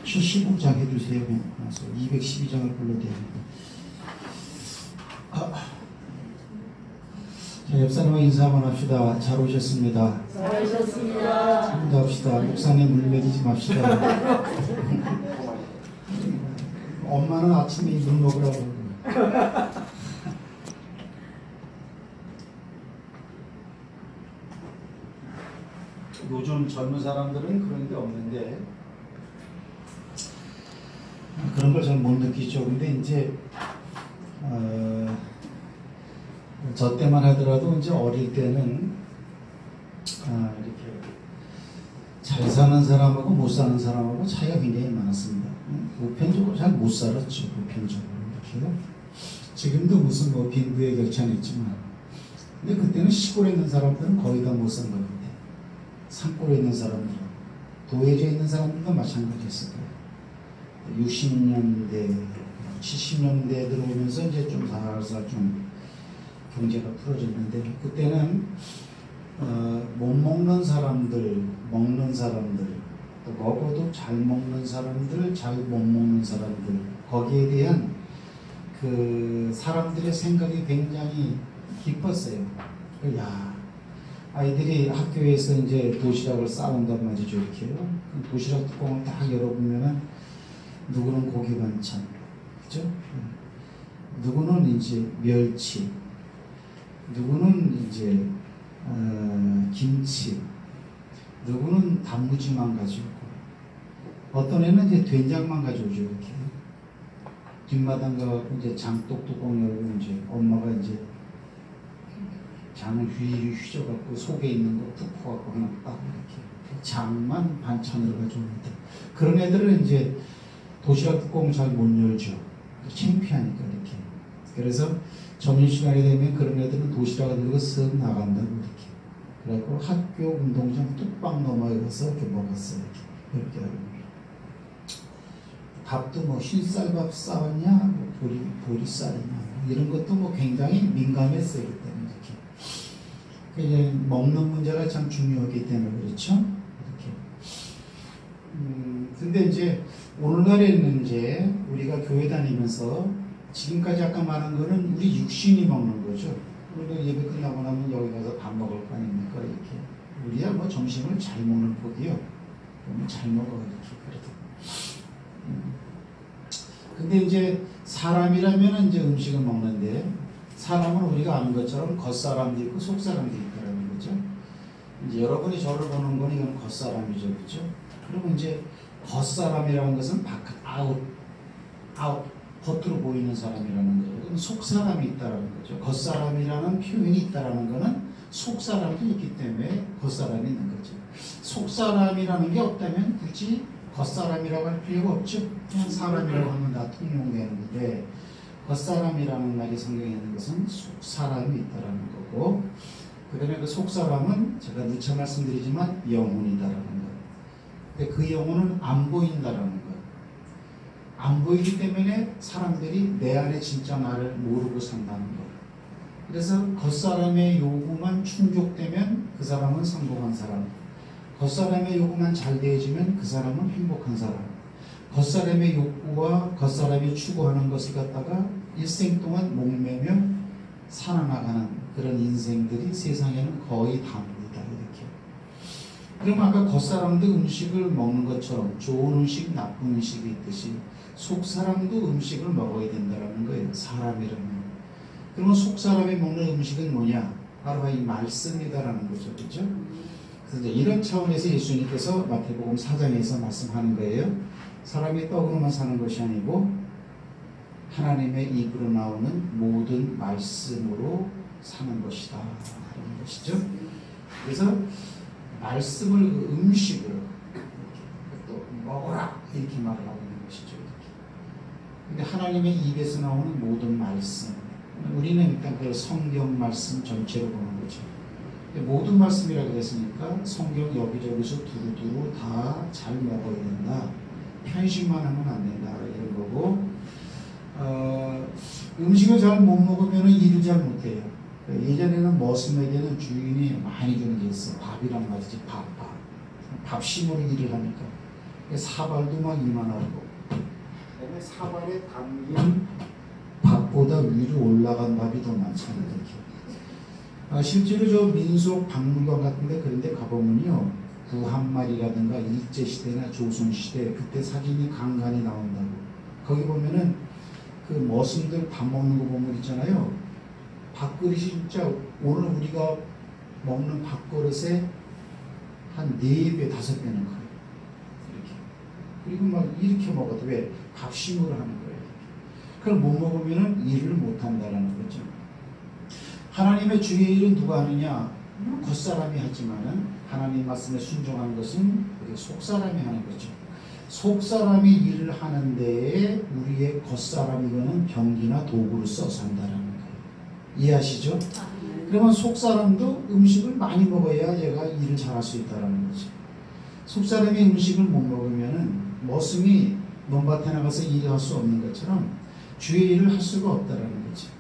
75장 해주세요. 212장을 불러드립니다. 자, 옆사람과 인사 한번 합시다. 잘 오셨습니다. 잘 오셨습니다. 인사합시다. 목사님 물 먹이지 맙시다. 엄마는 아침에 물 먹으라고. 요즘 젊은 사람들은 그런 게 없는데 그런 걸 잘 못 느끼죠. 근데 이제 저 때만 하더라도 이제 어릴 때는 이렇게 잘 사는 사람하고 못 사는 사람하고 차이가 굉장히 많았습니다. 보편적으로 잘 못 살았죠. 보편적으로 이렇게요. 지금도 무슨 뭐 빈부의 격차는 있지만, 근데 그때는 시골에 있는 사람들은 거의 다 못 산 거예요. 산골에 있는 사람들, 도회지에 있는 사람들도 마찬가지였을 거예요. 60년대, 70년대 들어오면서 이제 좀 살살 좀 경제가 풀어졌는데, 그때는 못 먹는 사람들, 먹는 사람들, 또 먹어도 잘 먹는 사람들, 잘 못 먹는 사람들, 거기에 대한 그 사람들의 생각이 굉장히 깊었어요. 야, 아이들이 학교에서 이제 도시락을 싸온단 말이죠, 이렇게요. 도시락 뚜껑을 딱 열어보면은 누구는 고기 반찬, 그죠? 누구는 이제 멸치, 누구는 이제 김치, 누구는 단무지만 가지고, 어떤 애는 이제 된장만 가져오죠, 이렇게. 뒷마당 가고 이제 장독 뚜껑 열고 이제 엄마가 이제 장을 휘져갖고 속에 있는 거 푹 퍼갖고 하나 딱 이렇게 장만 반찬으로 가져옵니다. 그런 애들은 이제 도시락 뚜껑 잘 못 열죠. 창피하니까 이렇게. 그래서 점심시간이 되면 그런 애들은 도시락을 들고 쓱 나간다고 이렇게. 그래갖고 학교 운동장 뚝방 넘어가서 이렇게 먹었어요. 이렇게 하고. 밥도 뭐 흰쌀밥 싸왔냐, 뭐 보리쌀이냐, 뭐 이런 것도 뭐 굉장히 민감했어요. 그때는 이렇게. 이제 먹는 문제가 참 중요하기 때문에 그렇죠. 이렇게. 근데 이제 오늘날에는 이제 우리가 교회 다니면서 지금까지 아까 말한 거는 우리 육신이 먹는 거죠. 우리가 예배 끝나고 나면 여기 가서 밥 먹을 거 아닙니까? 이렇게. 우리야 뭐 점심을 잘 먹는 폭이요. 그러면 잘 먹어 이렇게 그래도. 근데 이제 사람이라면 이제 음식을 먹는데, 사람은 우리가 아는 것처럼 겉사람도 있고 속사람도 있다는 거죠. 이제 여러분이 저를 보는 건 이건 겉사람이죠, 그렇죠? 그러면 이제 겉사람이라는 것은 바깥, 아웃, 겉으로 보이는 사람이라는 거죠. 그럼 속사람이 있다라는 거죠. 겉사람이라는 표현이 있다라는 거는 속사람도 있기 때문에 겉사람이 있는 거죠. 속사람이라는 게 없다면 굳이 겉사람이라고 할 필요가 없죠. 그냥 사람이라고 하면 다 통용되는 건데, 겉사람이라는 말이 성경에 있는 것은 속사람이 있다라는 거고, 그 다음에 그 속사람은 제가 누차 말씀드리지만 영혼이다라는 거예요. 근데 그 영혼은 안 보인다라는 거예요. 안 보이기 때문에 사람들이 내 안에 진짜 나를 모르고 산다는 거예요. 그래서 겉사람의 요구만 충족되면 그 사람은 성공한 사람, 겉사람의 요구만 잘 되어지면 그 사람은 행복한 사람, 겉사람의 욕구와 겉사람이 추구하는 것을 갖다가 일생 동안 목매며 살아나가는 그런 인생들이 세상에는 거의 다입니다. 이렇게. 그럼 아까 겉사람도 음식을 먹는 것처럼 좋은 음식, 나쁜 음식이 있듯이 속사람도 음식을 먹어야 된다는 거예요. 사람이라면. 그러면 속사람이 먹는 음식은 뭐냐? 바로 이 말씀이다라는 거죠. 그렇죠? 그래서 이런 차원에서 예수님께서 마태복음 4장에서 말씀하는 거예요. 사람이 떡으로만 사는 것이 아니고 하나님의 입으로 나오는 모든 말씀으로 사는 것이다 하는 것이죠. 그래서 말씀을, 음식을 이렇게 또 먹어라 이렇게 말을 하고 있는 것이죠. 이렇게. 근데 하나님의 입에서 나오는 모든 말씀, 우리는 일단 그 성경 말씀 전체로 보는 거죠. 모든 말씀이라고 했으니까 성경 여기저기서 두루두루 다 잘 먹어야 된다. 편식만 하면 안 된다. 이런 거고, 음식을 잘 못 먹으면 일을 잘 못해요. 예전에는 머슴에게는 주인이 많이 주는 게 있어. 밥이란 말이지. 밥. 밥심으로 일을 하니까. 사발도 막 이만하고, 그다음에 사발에 담긴 밥보다 위로 올라간 밥이 더 많잖아요. 이렇게. 실제로 저 민속 박물관 같은데 그런 데 가보면요, 구한말이라든가 일제시대나 조선시대 그때 사진이 간간히 나온다고. 거기 보면은 그 머슴들 밥 먹는 거 보면 있잖아요. 밥그릇이 진짜 오늘 우리가 먹는 밥그릇에 한 4배, 5배는 커요. 이렇게. 그리고 막 이렇게 먹어도 왜? 밥심으로 하는 거예요. 그걸 못 먹으면은 일을 못 한다라는 거죠. 하나님의 주의 일은 누가 하느냐? 겉사람이 하지만은 하나님 말씀에 순종하는 것은 우리 속사람이 하는 거죠. 속사람이 일을 하는 데에 우리의 겉사람이거는 병기나 도구를 써서 한다라는 거예요. 이해하시죠? 그러면 속사람도 음식을 많이 먹어야 얘가 일을 잘할 수 있다는 거죠. 속사람이 음식을 못 먹으면은 머슴이 논밭에 나가서 일을 할 수 없는 것처럼 주의 일을 할 수가 없다는 거죠.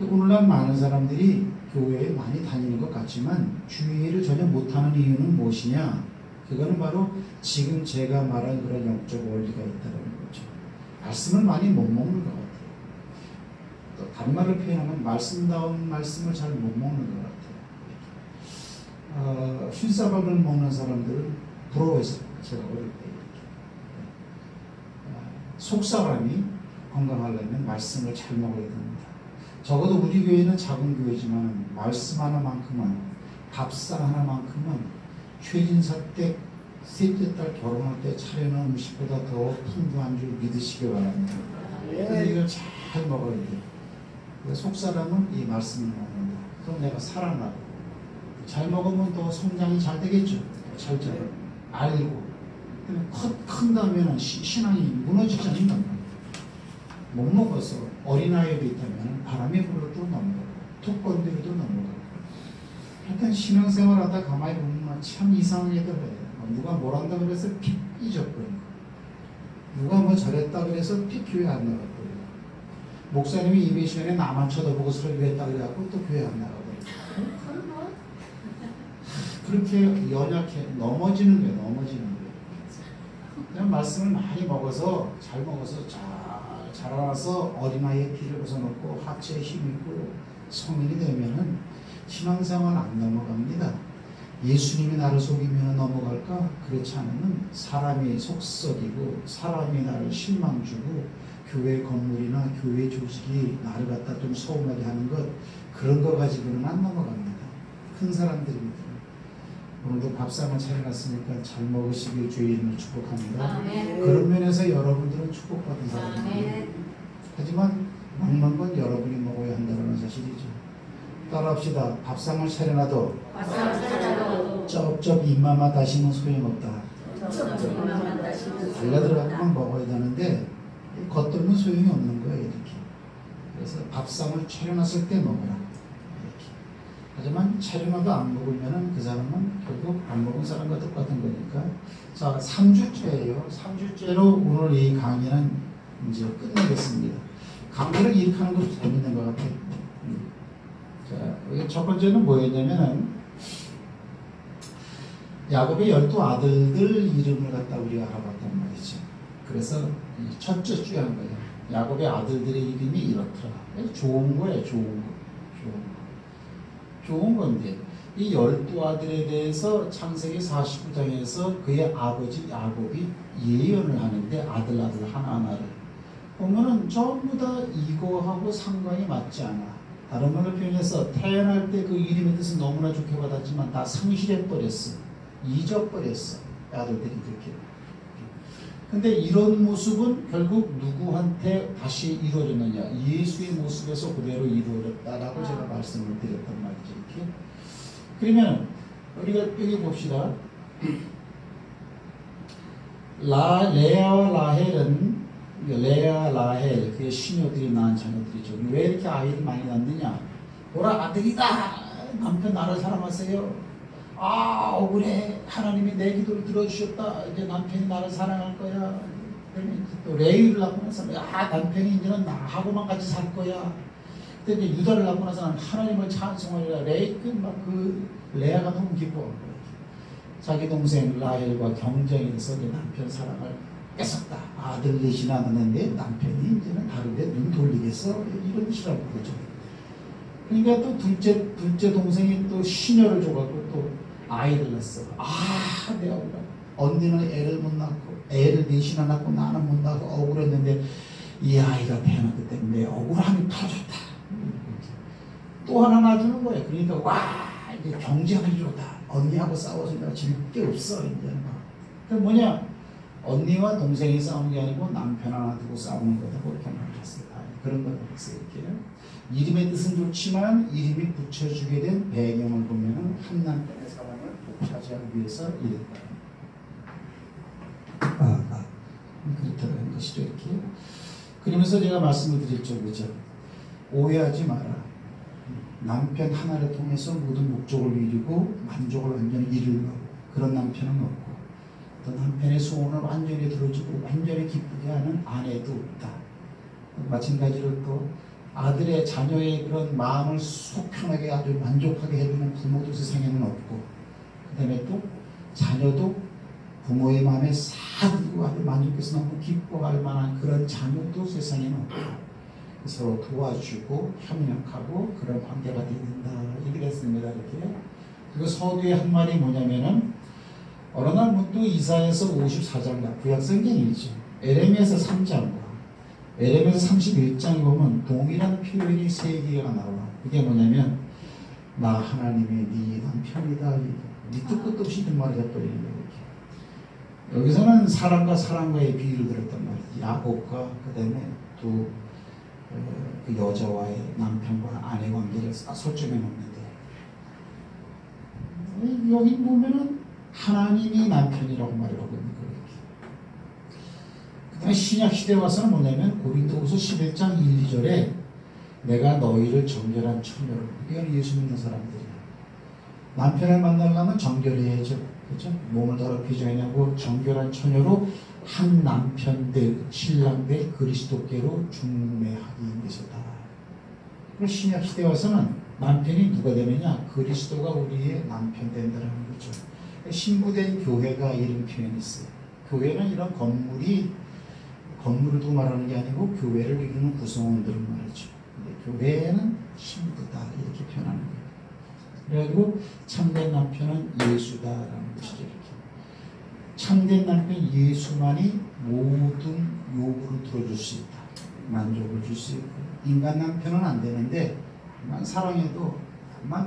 오늘날 많은 사람들이 교회에 많이 다니는 것 같지만 주의 일을 전혀 못하는 이유는 무엇이냐? 그거는 바로 지금 제가 말한 그런 영적 원리가 있다는 거죠. 말씀을 많이 못 먹는 것 같아요. 또 다른 말로 표현하면 말씀다운 말씀을 잘 못 먹는 것 같아요. 흰쌀밥을 먹는 사람들은 부러워했어요. 제가 어릴 때 이렇게. 속사람이 건강하려면 말씀을 잘 먹어야 됩니다. 적어도 우리 교회는 작은 교회지만 말씀 하나만큼은, 밥상 하나만큼은 최진사 때 셋째 딸 결혼할 때 차려놓은 음식보다 더 풍부한 줄 믿으시기 바랍니다. 근데 이걸 잘 먹어야 돼요. 속사람은 이 말씀을 먹는다. 그럼 내가 살아나고, 잘 먹으면 또 성장이 잘 되겠죠. 잘 자라 알고. 큰 다음에는 신앙이 무너지잖아요. 못 먹어서 어린아이도 있다면 바람이 불어도 넘어가고 툭 건드려도 넘어가고. 하여튼 신앙생활 하다 가만히 보면 참 이상하게들 해요. 누가 뭘 한다 그래서 픽 잊어버리고, 누가 뭐 저랬다 그래서 픽 교회 안 나가버리고, 목사님이 예배 시간에 나만 쳐다보고 설교했다 그래갖고 또 교회 안 나가버리고. 그렇게 연약해 넘어지는 거예요. 넘어지는 거예요. 그냥 말씀을 많이 먹어서, 잘 먹어서 잘 자라나서 어린아이의 피를 벗어놓고 하체에 힘이 있고 성인이 되면은 신앙생활 안 넘어갑니다. 예수님이 나를 속이면 넘어갈까? 그렇지 않으면 사람이 속썩이고 사람이 나를 실망 주고 교회 건물이나 교회 조직이 나를 갖다 좀 서운하게 하는 것, 그런 거 가지고는 안 넘어갑니다. 큰 사람들입니다. 오늘도 밥상을 차려놨으니까 잘 먹으시길 주의 이름으로 축복합니다. 아멘. 그런 면에서 여러분들은 축복받은 사람입니다. 하지만 먹는 건 여러분이 먹어야 한다는 사실이죠. 따라합시다. 밥상을 차려놔도 쩝쩝 입맛만 다시면 소용없다. 달려들어가면 먹어야 되는데 겉돌면 소용이 없는 거예요. 이렇게. 그래서 밥상을 차려놨을 때 먹어라. 하지만 차려놔도 안 먹으면 그 사람은 결국 안 먹은 사람과 똑같은 거니까. 자, 3주째예요. 3주째로 오늘 이 강의는 이제 끝내겠습니다. 강의를 이렇게 하는 것도 재밌는 것 같아요. 자, 첫 번째는 뭐였냐면은 야곱의 12아들들 이름을 갖다 우리가 알아봤단 말이죠. 그래서 첫째 주에 한 거예요. 야곱의 아들들의 이름이 이렇더라. 좋은 거예요. 좋은 건데 이 12아들에 대해서 창세기 49장에서 그의 아버지 야곱이 예언을 하는데 아들 하나하나를 보면은 전부 다 이거하고 상관이 맞지 않아. 다른 말로 표현해서 태어날 때 그 이름의 뜻은 너무나 좋게 받았지만 다 상실해버렸어. 잊어버렸어. 아들들이 그렇게. 근데 이런 모습은 결국 누구한테 다시 이루어졌느냐? 예수의 모습에서 그대로 이루어졌다라고 제가 말씀을 드렸단 말이죠. 이렇게. 그러면 우리가 여기 봅시다. 레아와 라헬은 레아, 라헬 그의 시녀들이 낳은 자녀들이죠. 왜 이렇게 아이를 많이 낳느냐? 오라 아들이다. 남편 나를 사랑하세요. 아 억울해. 하나님이 내 기도를 들어주셨다. 이제 남편이 나를 사랑할 거야. 또 레이를 낳고 나서 남편이 이제는 나하고만 같이 살 거야. 근데 이제 유다를 낳고 나서는 하나님을 찬송하리라. 레이 그 레아가 너무 기뻐한 거예요. 자기 동생 라헬과 경쟁이 돼서 이제 남편 사랑을 뺏었다. 아들 넷이나 낳았는데 남편이 이제는 다른데 눈 돌리겠어? 이런 식이라고 그러죠. 그러니까 또 둘째 동생이 또 시녀를 줘갖고 또 아이를 낳았어. 내 억울해. 언니는 애를 못 낳고 애를 넷이나 낳고 나는 못 낳고 억울했는데 이 아이가 태어났기 때문에 억울함이 터졌다. 또 하나 낳아주는 거예요. 그러니까 와 이제 경쟁하리로다. 언니하고 싸워서 내가 질 게 없어 이제는. 그 뭐냐? 언니와 동생이 싸우는 게 아니고 남편 하나 두고 싸우는 거다. 그렇게 말했어요. 그런 걸 이렇게 이름의 뜻은 좋지만 이름이 붙여주게 된 배경을 보면은 한 남편의 사랑을 독차지하기 위해서 이랬다. 그렇다는 것이죠. 이렇게. 그러면서 제가 말씀을 드렸죠. 그죠? 오해하지 마라. 남편 하나를 통해서 모든 목적을 이루고 만족을 완전히 이루려고 그런 남편은 없고 또 남편의 소원을 완전히 들어주고 완전히 기쁘게 하는 아내도 없다. 마찬가지로 또 아들의 자녀의 그런 마음을 속 편하게 아주 만족하게 해주는 부모도 세상에는 없고 그 다음에 또 자녀도 부모의 마음에 싹 들고 아주 만족해서 너무 기뻐할 만한 그런 자녀도 세상에는 없고 서로 도와주고 협력하고 그런 관계가 되야 된다. 이렇게 됐습니다. 이렇게. 그리고 서두에 한 말이 뭐냐면은 어느 날 문득 이사야서 54장과 구약성경이죠. 에레미야서 3장과 에레미야서 31장에 보면 동일한 표현이 3개가 나와. 그게 뭐냐면 나 하나님의 네 남편이다. 네 뜻도 없이 그 말을 해버리는 거예요. 여기서는 사람과 사람과의 비유를 들었단 말이지. 야곱과 그 다음에 또 그 여자와의 남편과 아내 관계를 설정해 놓는데 여기 보면은 하나님이 남편이라고 말을 하고 있는 거예요. 그 다음에 신약 시대에 와서는 뭐냐면 고린도후서 11장 1, 2절에 내가 너희를 정결한 처녀로 이건 예수 믿는 사람들이야. 남편을 만나려면 정결해야죠. 그렇죠? 몸을 더럽히지 않냐고 정결한 처녀로 한 남편 될 신랑 될 그리스도께로 중매하기 위해서다. 신약 시대에 와서는 남편이 누가 되느냐? 그리스도가 우리의 남편 된다는 거죠. 신부된 교회가 이런 표현이 있어요. 교회는 이런 건물을 두고 말하는 게 아니고 교회를 이루는 구성원들을 말하죠. 교회는 신부다 이렇게 표현하는 거예요. 그래가지고 참된 남편은 예수다라는 것이죠. 이렇게. 참된 남편 예수만이 모든 요구를 들어줄 수 있다. 만족을 줄 수 있고 인간 남편은 안 되는데 사랑해도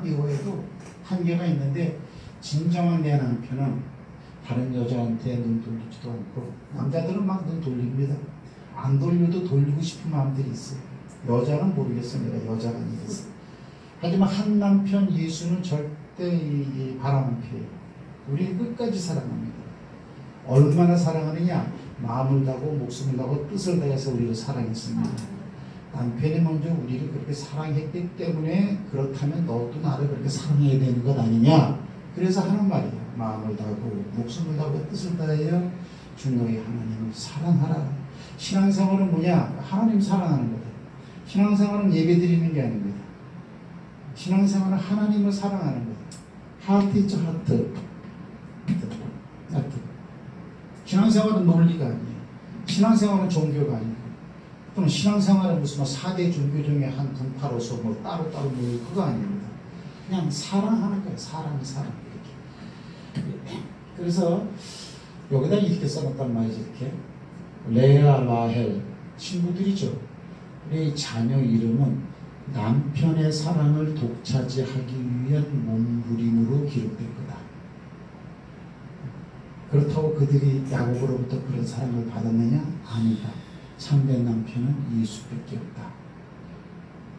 미워해도 한계가 있는데 진정한 내 남편은 다른 여자한테 눈 돌리지도 않고 남자들은 막 눈 돌립니다. 안 돌려도 돌리고 싶은 마음들이 있어요. 여자는 모르겠어요. 내가 여자가 아니겠어. 하지만 한 남편 예수는 절대 바라는 피해요. 우리는 끝까지 사랑합니다. 얼마나 사랑하느냐? 마음을 다하고 목숨을 다하고 뜻을 다해서 우리를 사랑했습니다. 남편이 먼저 우리를 그렇게 사랑했기 때문에 그렇다면 너도 나를 그렇게 사랑해야 되는 것 아니냐? 그래서 하는 말이야. 마음을 다하고 목숨을 다하고 뜻을 다하여 주 너희 하나님을 사랑하라. 신앙생활은 뭐냐? 하나님 사랑하는 거다. 신앙생활은 예배드리는 게 아닙니다. 신앙생활은 하나님을 사랑하는 거다. 하트 있죠, 하트. 신앙생활은 논리가 아니에요. 신앙생활은 종교가 아니고 또는 신앙생활은 무슨 4대 종교 중에 한 분파로서 따로따로 그거 아닙니다. 그냥 사랑하는 거예요. 사랑 이렇게. 그래서 여기다 이렇게 써놨단 말이죠. 이렇게 레아, 라헬 친구들이죠. 우리 자녀 이름은 남편의 사랑을 독차지하기 위한 몸부림으로 기록될 거다. 그렇다고 그들이 야곱으로부터 그런 사랑을 받았느냐? 아니다. 참된 남편은 예수밖에 없다.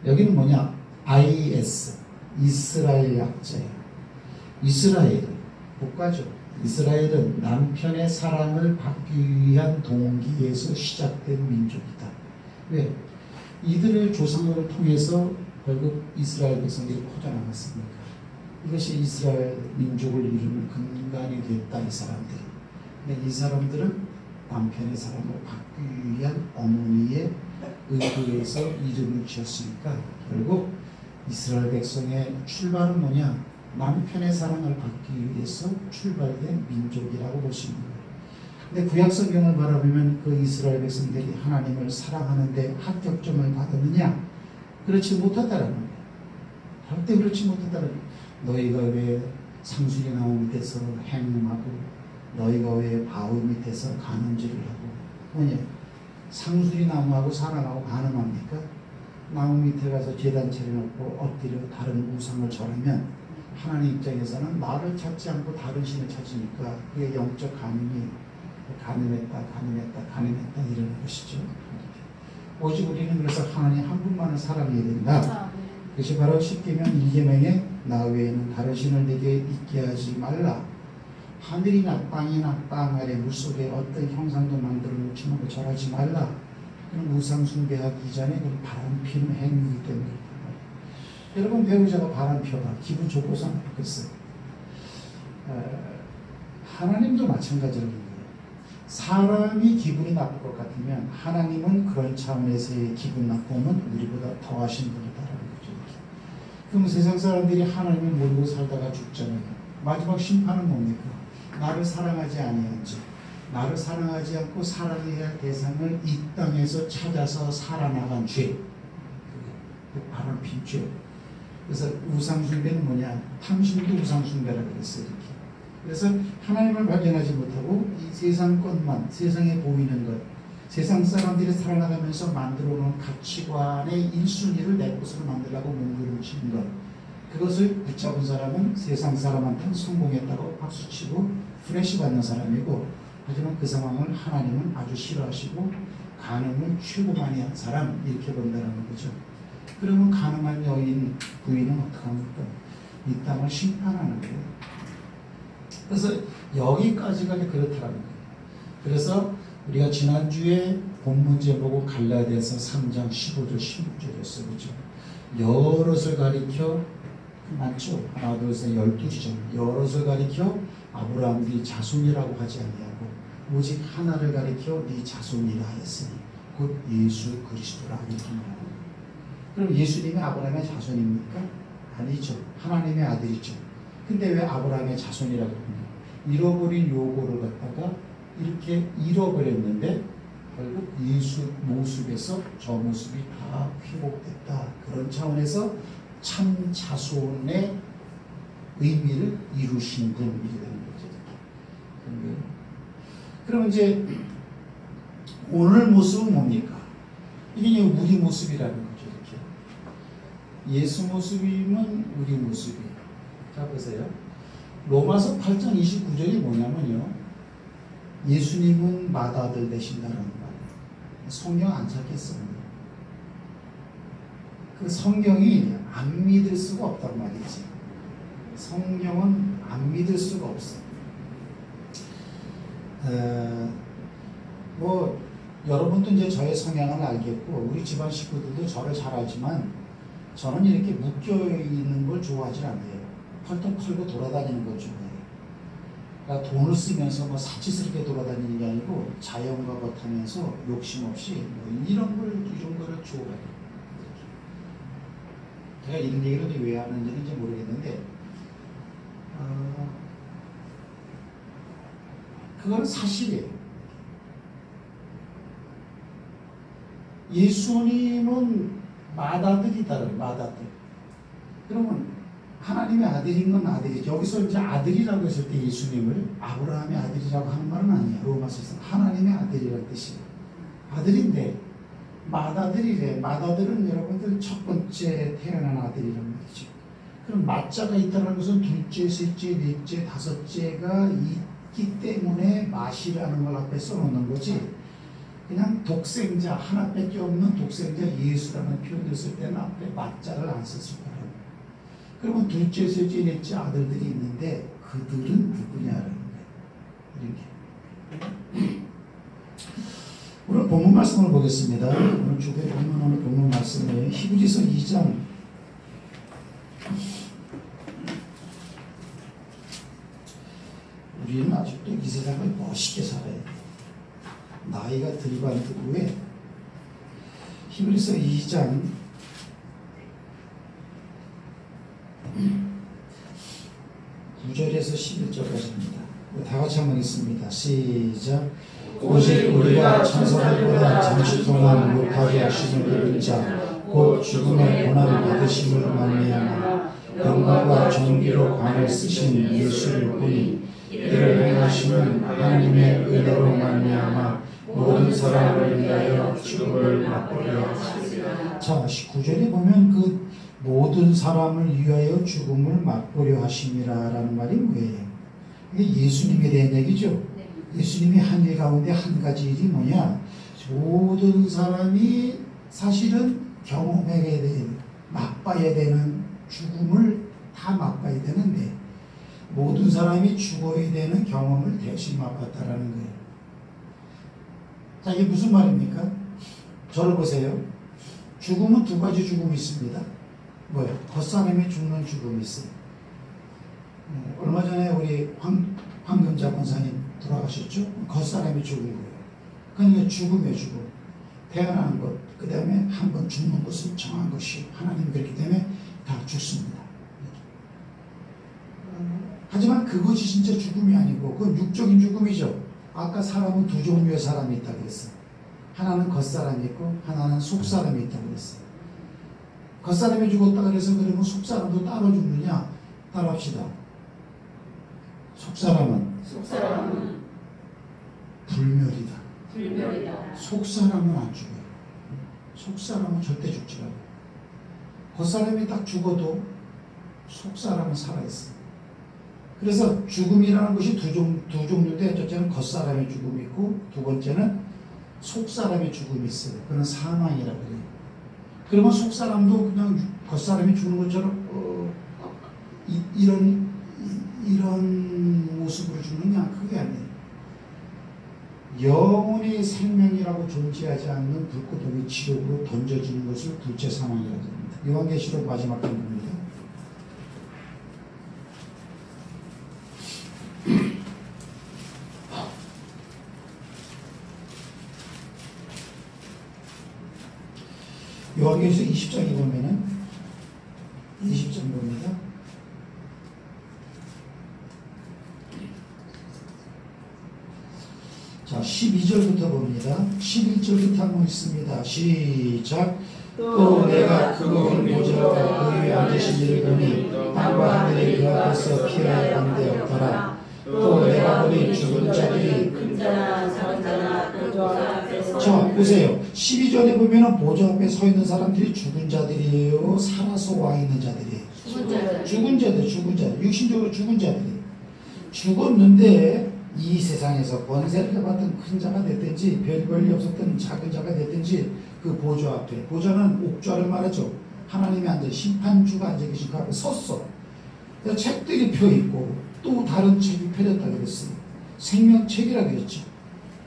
여기는 뭐냐? IS 이스라엘 약자예요. 이스라엘 국가죠. 이스라엘은 남편의 사랑을 받기 위한 동기에서 시작된 민족이다. 왜? 이들의 조상을 통해서 결국 이스라엘 백성들이 퍼져나갔습니까? 이것이 이스라엘 민족을 이루는 근간이 됐다. 이 사람들이. 근데 이 사람들은 남편의 사랑을 받기 위한 어머니의 의도에서 이름을 지었으니까 결국 이스라엘 백성의 출발은 뭐냐? 남편의 사랑을 받기 위해서 출발된 민족이라고 볼 수 있는 거예요. 근데 구약 성경을 바라보면 그 이스라엘 백성들이 하나님을 사랑하는데 합격점을 받았느냐? 그렇지 못했다라는 거예요. 절대 그렇지 못했다라는 거예요. 너희가 왜 상수리 나무 밑에서 행음하고 너희가 왜 바위 밑에서 간음질을 하고 뭐냐? 상수리 나무하고 사람하고 간음합니까? 나무 밑에 가서 제단 차려놓고 엎드려 다른 우상을 절하면 하나님 입장에서는 나를 찾지 않고 다른 신을 찾으니까 그게 영적 간음이 간음했다 이러는 것이죠. 오직 우리는 그래서 하나님 한 분만을 사랑해야 된다. 그것이 바로 십계명 2계명에 나 외에는 다른 신을 내게 있게 하지 말라. 하늘이나 땅이나 땅 아래 물속에 어떤 형상도 만들어 놓지 말고 절하지 말라. 그런 우상 숭배하기 이전에 그 바람 피는 행위이기 때문에 여러분 배우자가 바람 피워라 기분 좋고서 안 좋겠어요. 하나님도 마찬가지라는 거예요. 사람이 기분이 나쁠 것 같으면 하나님은 그런 차원에서의 기분 나쁨은 우리보다 더하신 분이다라는 거죠. 그럼 세상 사람들이 하나님을 모르고 살다가 죽잖아요. 마지막 심판은 뭡니까? 나를 사랑하지 아니한지 나를 사랑하지 않고 사랑해야 할 대상을 이 땅에서 찾아서 살아나간 죄, 바람 핀 죄. 그래서 우상숭배는 뭐냐? 탐심도 우상숭배라고 그랬어요. 이렇게. 그래서 하나님을 발견하지 못하고 이 세상 것만, 세상에 보이는 것, 세상 사람들이 살아나가면서 만들어 놓은 가치관의 1순위를 내 것으로 만들려고 몸부림치는 것, 그것을 붙잡은 사람은 세상 사람한테는 성공했다고 박수치고 프레시 받는 사람이고, 하지만 그 상황을 하나님은 아주 싫어하시고 간음을 최고 많이 한 사람 이렇게 본다는 거죠. 그러면 간음한 여인 부인은 어떡합니까? 이 땅을 심판하는 거예요. 그래서 여기까지가 그렇다는 거예요. 그래서 우리가 지난주에 본문 제목은 갈라디아서 3장 15절 16절이었어요. 그렇죠? 여럿을 가리켜 많죠? 하나 둘 셋 12지죠. 여럿을 가리켜 아브라함 네 자손이라고 하지 아니하고 오직 하나를 가리켜 네 자손이라 했으니 곧 예수 그리스도라 이렇게 말합니다. 그럼 예수님이 아브라함의 자손입니까? 아니죠. 하나님의 아들이죠. 근데 왜 아브라함의 자손이라고 합니까? 잃어버린 요거를 갖다가 이렇게 잃어버렸는데 결국 예수 모습에서 저 모습이 다 회복됐다. 그런 차원에서 참 자손의 의미를 이루신 분이 되는 거죠. 그럼 이제 오늘 모습은 뭡니까? 이게 우리 모습이라는 거죠. 이렇게 예수 모습이면 우리 모습이에요. 자 보세요. 로마서 8장 29절이 뭐냐면요. 예수님은 맏아들 되신다는 말이에요. 성경 안 찾겠습니다. 그 성경이 안 믿을 수가 없단 말이지. 성경은 안 믿을 수가 없어. 뭐 여러분도 이제 저의 성향을 알겠고 우리 집안 식구들도 저를 잘 알지만 저는 이렇게 묶여 있는 걸 좋아하지 않아요. 펄떡 털고 돌아다니는 걸 좋아해요. 그러니까 돈을 쓰면서 뭐 사치스럽게 돌아다니는 게 아니고 자연과 같으면서 욕심 없이 뭐 이런 거를 좋아해요. 제가 이런 얘기를 왜 하는지는 이제 모르겠는데, 그건 사실이에요. 예수님은 맏아들이다, 맏아들. 그러면 하나님의 아들인 건 아들이죠. 여기서 이제 아들이라고 했을 때 예수님을 아브라함의 아들이라고 하는 말은 아니야. 로마서에서 하나님의 아들이라는 뜻이에요. 아들인데 맏아들이래. 맏아들은 여러분들 첫 번째 태어난 아들이란 말이죠. 그럼 맏자가 있다는 것은 둘째, 셋째, 넷째, 다섯째가 있기 때문에 맏이라는 걸 앞에 써놓는 거지. 그냥 독생자, 하나밖에 없는 독생자 예수라는 표현을 쓸 때는 앞에 맏자를 안 썼을 거예요. 그러면 둘째, 셋째, 넷째 아들들이 있는데 그들은 누구냐라는 거예요. 이렇게. 오늘 본문 말씀을 보겠습니다. 오늘 주의 본문 말씀은 히브리서 2장 '우리는 아직도 이 세상을 멋있게 살아야 돼. 나이가 들간 후에 히브리서 2장 9절에서 11절까지입니다. 다 같이 한번 읽습니다. 시작. 오직 우리가 천사들보다 잠시 동안 못하게 하심을 입은 자 곧 죽음의 고난을 받으심을 말미암아 영광과 존귀로 관을 쓰신 예수를 보니 이를 행하심은 하나님의 은혜로 말미암아 모든 사람을 위하여 죽음을 맛보려 하시리라. 자, 19절에 보면 그 모든 사람을 위하여 죽음을 맛보려 하심이라라는 말이 뭐예요? 이게 예수님에 대한 얘기죠. 예수님이 한 일 가운데 한 가지 일이 뭐냐? 모든 사람이 사실은 경험하게 되는, 맛봐야 되는 죽음을 다 맛봐야 되는데 모든 사람이 죽어야 되는 경험을 대신 맛봤다라는 거예요. 자, 이게 무슨 말입니까? 저를 보세요. 죽음은 두 가지 죽음이 있습니다. 뭐예요? 겉사람이 죽는 죽음이 있어요. 얼마 전에 우리 황금자 권사님 돌아가셨죠? 겉사람이 죽은 거예요. 그러니까 죽음이에요, 죽음. 태어나는 것, 그 다음에 한 번 죽는 것을 정한 것이 하나님이 그렇기 때문에 다 죽습니다. 하지만 그것이 진짜 죽음이 아니고 그건 육적인 죽음이죠. 아까 사람은 두 종류의 사람이 있다고 그랬어요. 하나는 겉사람이 있고 하나는 속사람이 있다고 그랬어요. 겉사람이 죽었다 그래서 그러면 속사람도 따로 죽느냐? 따라합시다. 속사람은 불멸이다. 속사람은 안 죽어요. 속사람은 절대 죽지 않아요. 겉사람이 딱 죽어도 속사람은 살아있어요. 그래서 죽음이라는 것이 두 종류인데 첫째는 겉사람의 죽음이 있고 두 번째는 속사람의 죽음이 있어요. 그건 사망이라고 해요. 그러면 속사람도 그냥 겉사람이 죽는 것처럼 이런 모습으로 죽느냐? 그게 아니에요. 영혼의 생명이라고 존재하지 않는 불구덩이 지옥으로 던져지는 것을 둘째 사망이라고 합니다. 요한계시록 마지막 장면입니다. 요한계시록 20장에 보면은 20장 봅니다. 자, 12절부터 봅니다. 11절부터 한번 읽습니다. 시작. 또 내가 그곳 보좌와 그 위에 앉으신 이를 보니 땅과 하늘이 그 앞에서 피할 한데 없더라. 또 내가 보니 죽은 자들이 큰 자나 작은 자나 보좌 앞에서. 자, 보세요. 12절에 보면 보좌 앞에 서 있는 사람들이 죽은 자들이에요? 살아서 와 있는 자들이에요? 죽은 자들. 육신적으로 죽은 자들이 죽었는데 이 세상에서 권세를 받던 큰 자가 됐든지 별 권리 없었던 작은 자가 됐든지 그 보좌 앞에, 보좌는 옥좌를 말하죠. 하나님이 앉아 심판주가 앉아 계신 그 앞에 섰어. 그래서 책들이 펴있고 또 다른 책이 펴졌다 그랬어요. 생명책이라고 그랬죠.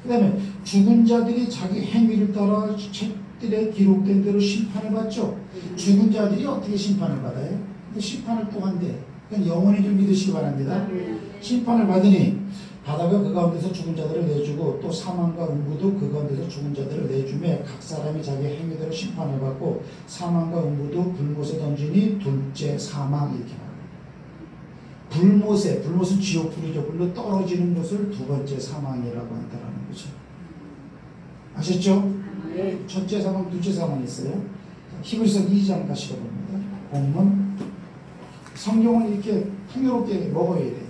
그 다음에 죽은 자들이 자기 행위를 따라 책들에 기록된 대로 심판을 받죠. 죽은 자들이 어떻게 심판을 받아요? 심판을 또 한대. 그러니까 영원히 좀 믿으시기 바랍니다. 심판을 받으니 바다가 그 가운데서 죽은 자들을 내주고 또 사망과 음부도 그 가운데서 죽은 자들을 내주며 각 사람이 자기 행위대로 심판을 받고 사망과 음부도 불못에 던지니 둘째 사망 이렇게 말합니다. 불못은 지옥불이죠. 불로 떨어지는 것을 두 번째 사망이라고 한다는 거죠. 아셨죠? 네. 첫째 사망, 둘째 사망이 있어요. 히브리서 2장 다시 가봅니다. 본문 성경은 이렇게 풍요롭게 먹어야 돼.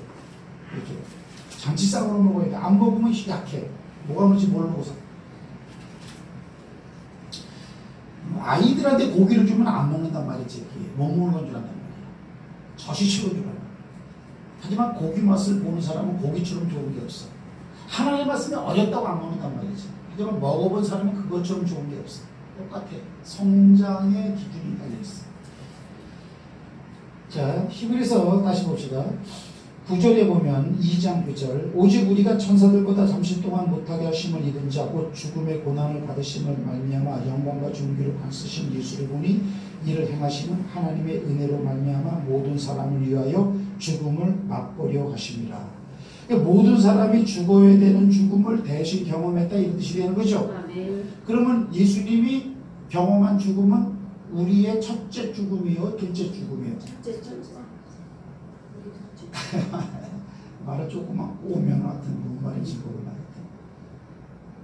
이렇게. 잔치상으로 먹어야 돼. 안 먹으면 약해. 뭐가 뭔지 모르고서. 아이들한테 고기를 주면 안 먹는단 말이지. 못 먹는 건 줄 안단 말이야. 젖이처럼 줄 알아. 하지만 고기 맛을 보는 사람은 고기처럼 좋은 게 없어. 하나님 말씀이 어렵다고 안 먹는단 말이지. 하지만 먹어본 사람은 그것처럼 좋은 게 없어. 똑같아. 성장의 기준이 달려있어. 자, 히브리서 다시 봅시다. 9절에 보면 2장 9절 오직 우리가 천사들보다 잠시 동안 못하게 하심을 입은 자 곧 죽음의 고난을 받으심을 말미암아 영광과 존귀로 관쓰신 예수를 보니 이를 행하심은 하나님의 은혜로 말미암아 모든 사람을 위하여 죽음을 맛보려 하심이라. 그러니까 모든 사람이 죽어야 되는 죽음을 대신 경험했다 이런 뜻이 되는 거죠. 그러면 예수님이 경험한 죽음은 우리의 첫째 죽음이요 둘째 죽음이요? 말을 조금만 오면 같은 말인지 모르겠다.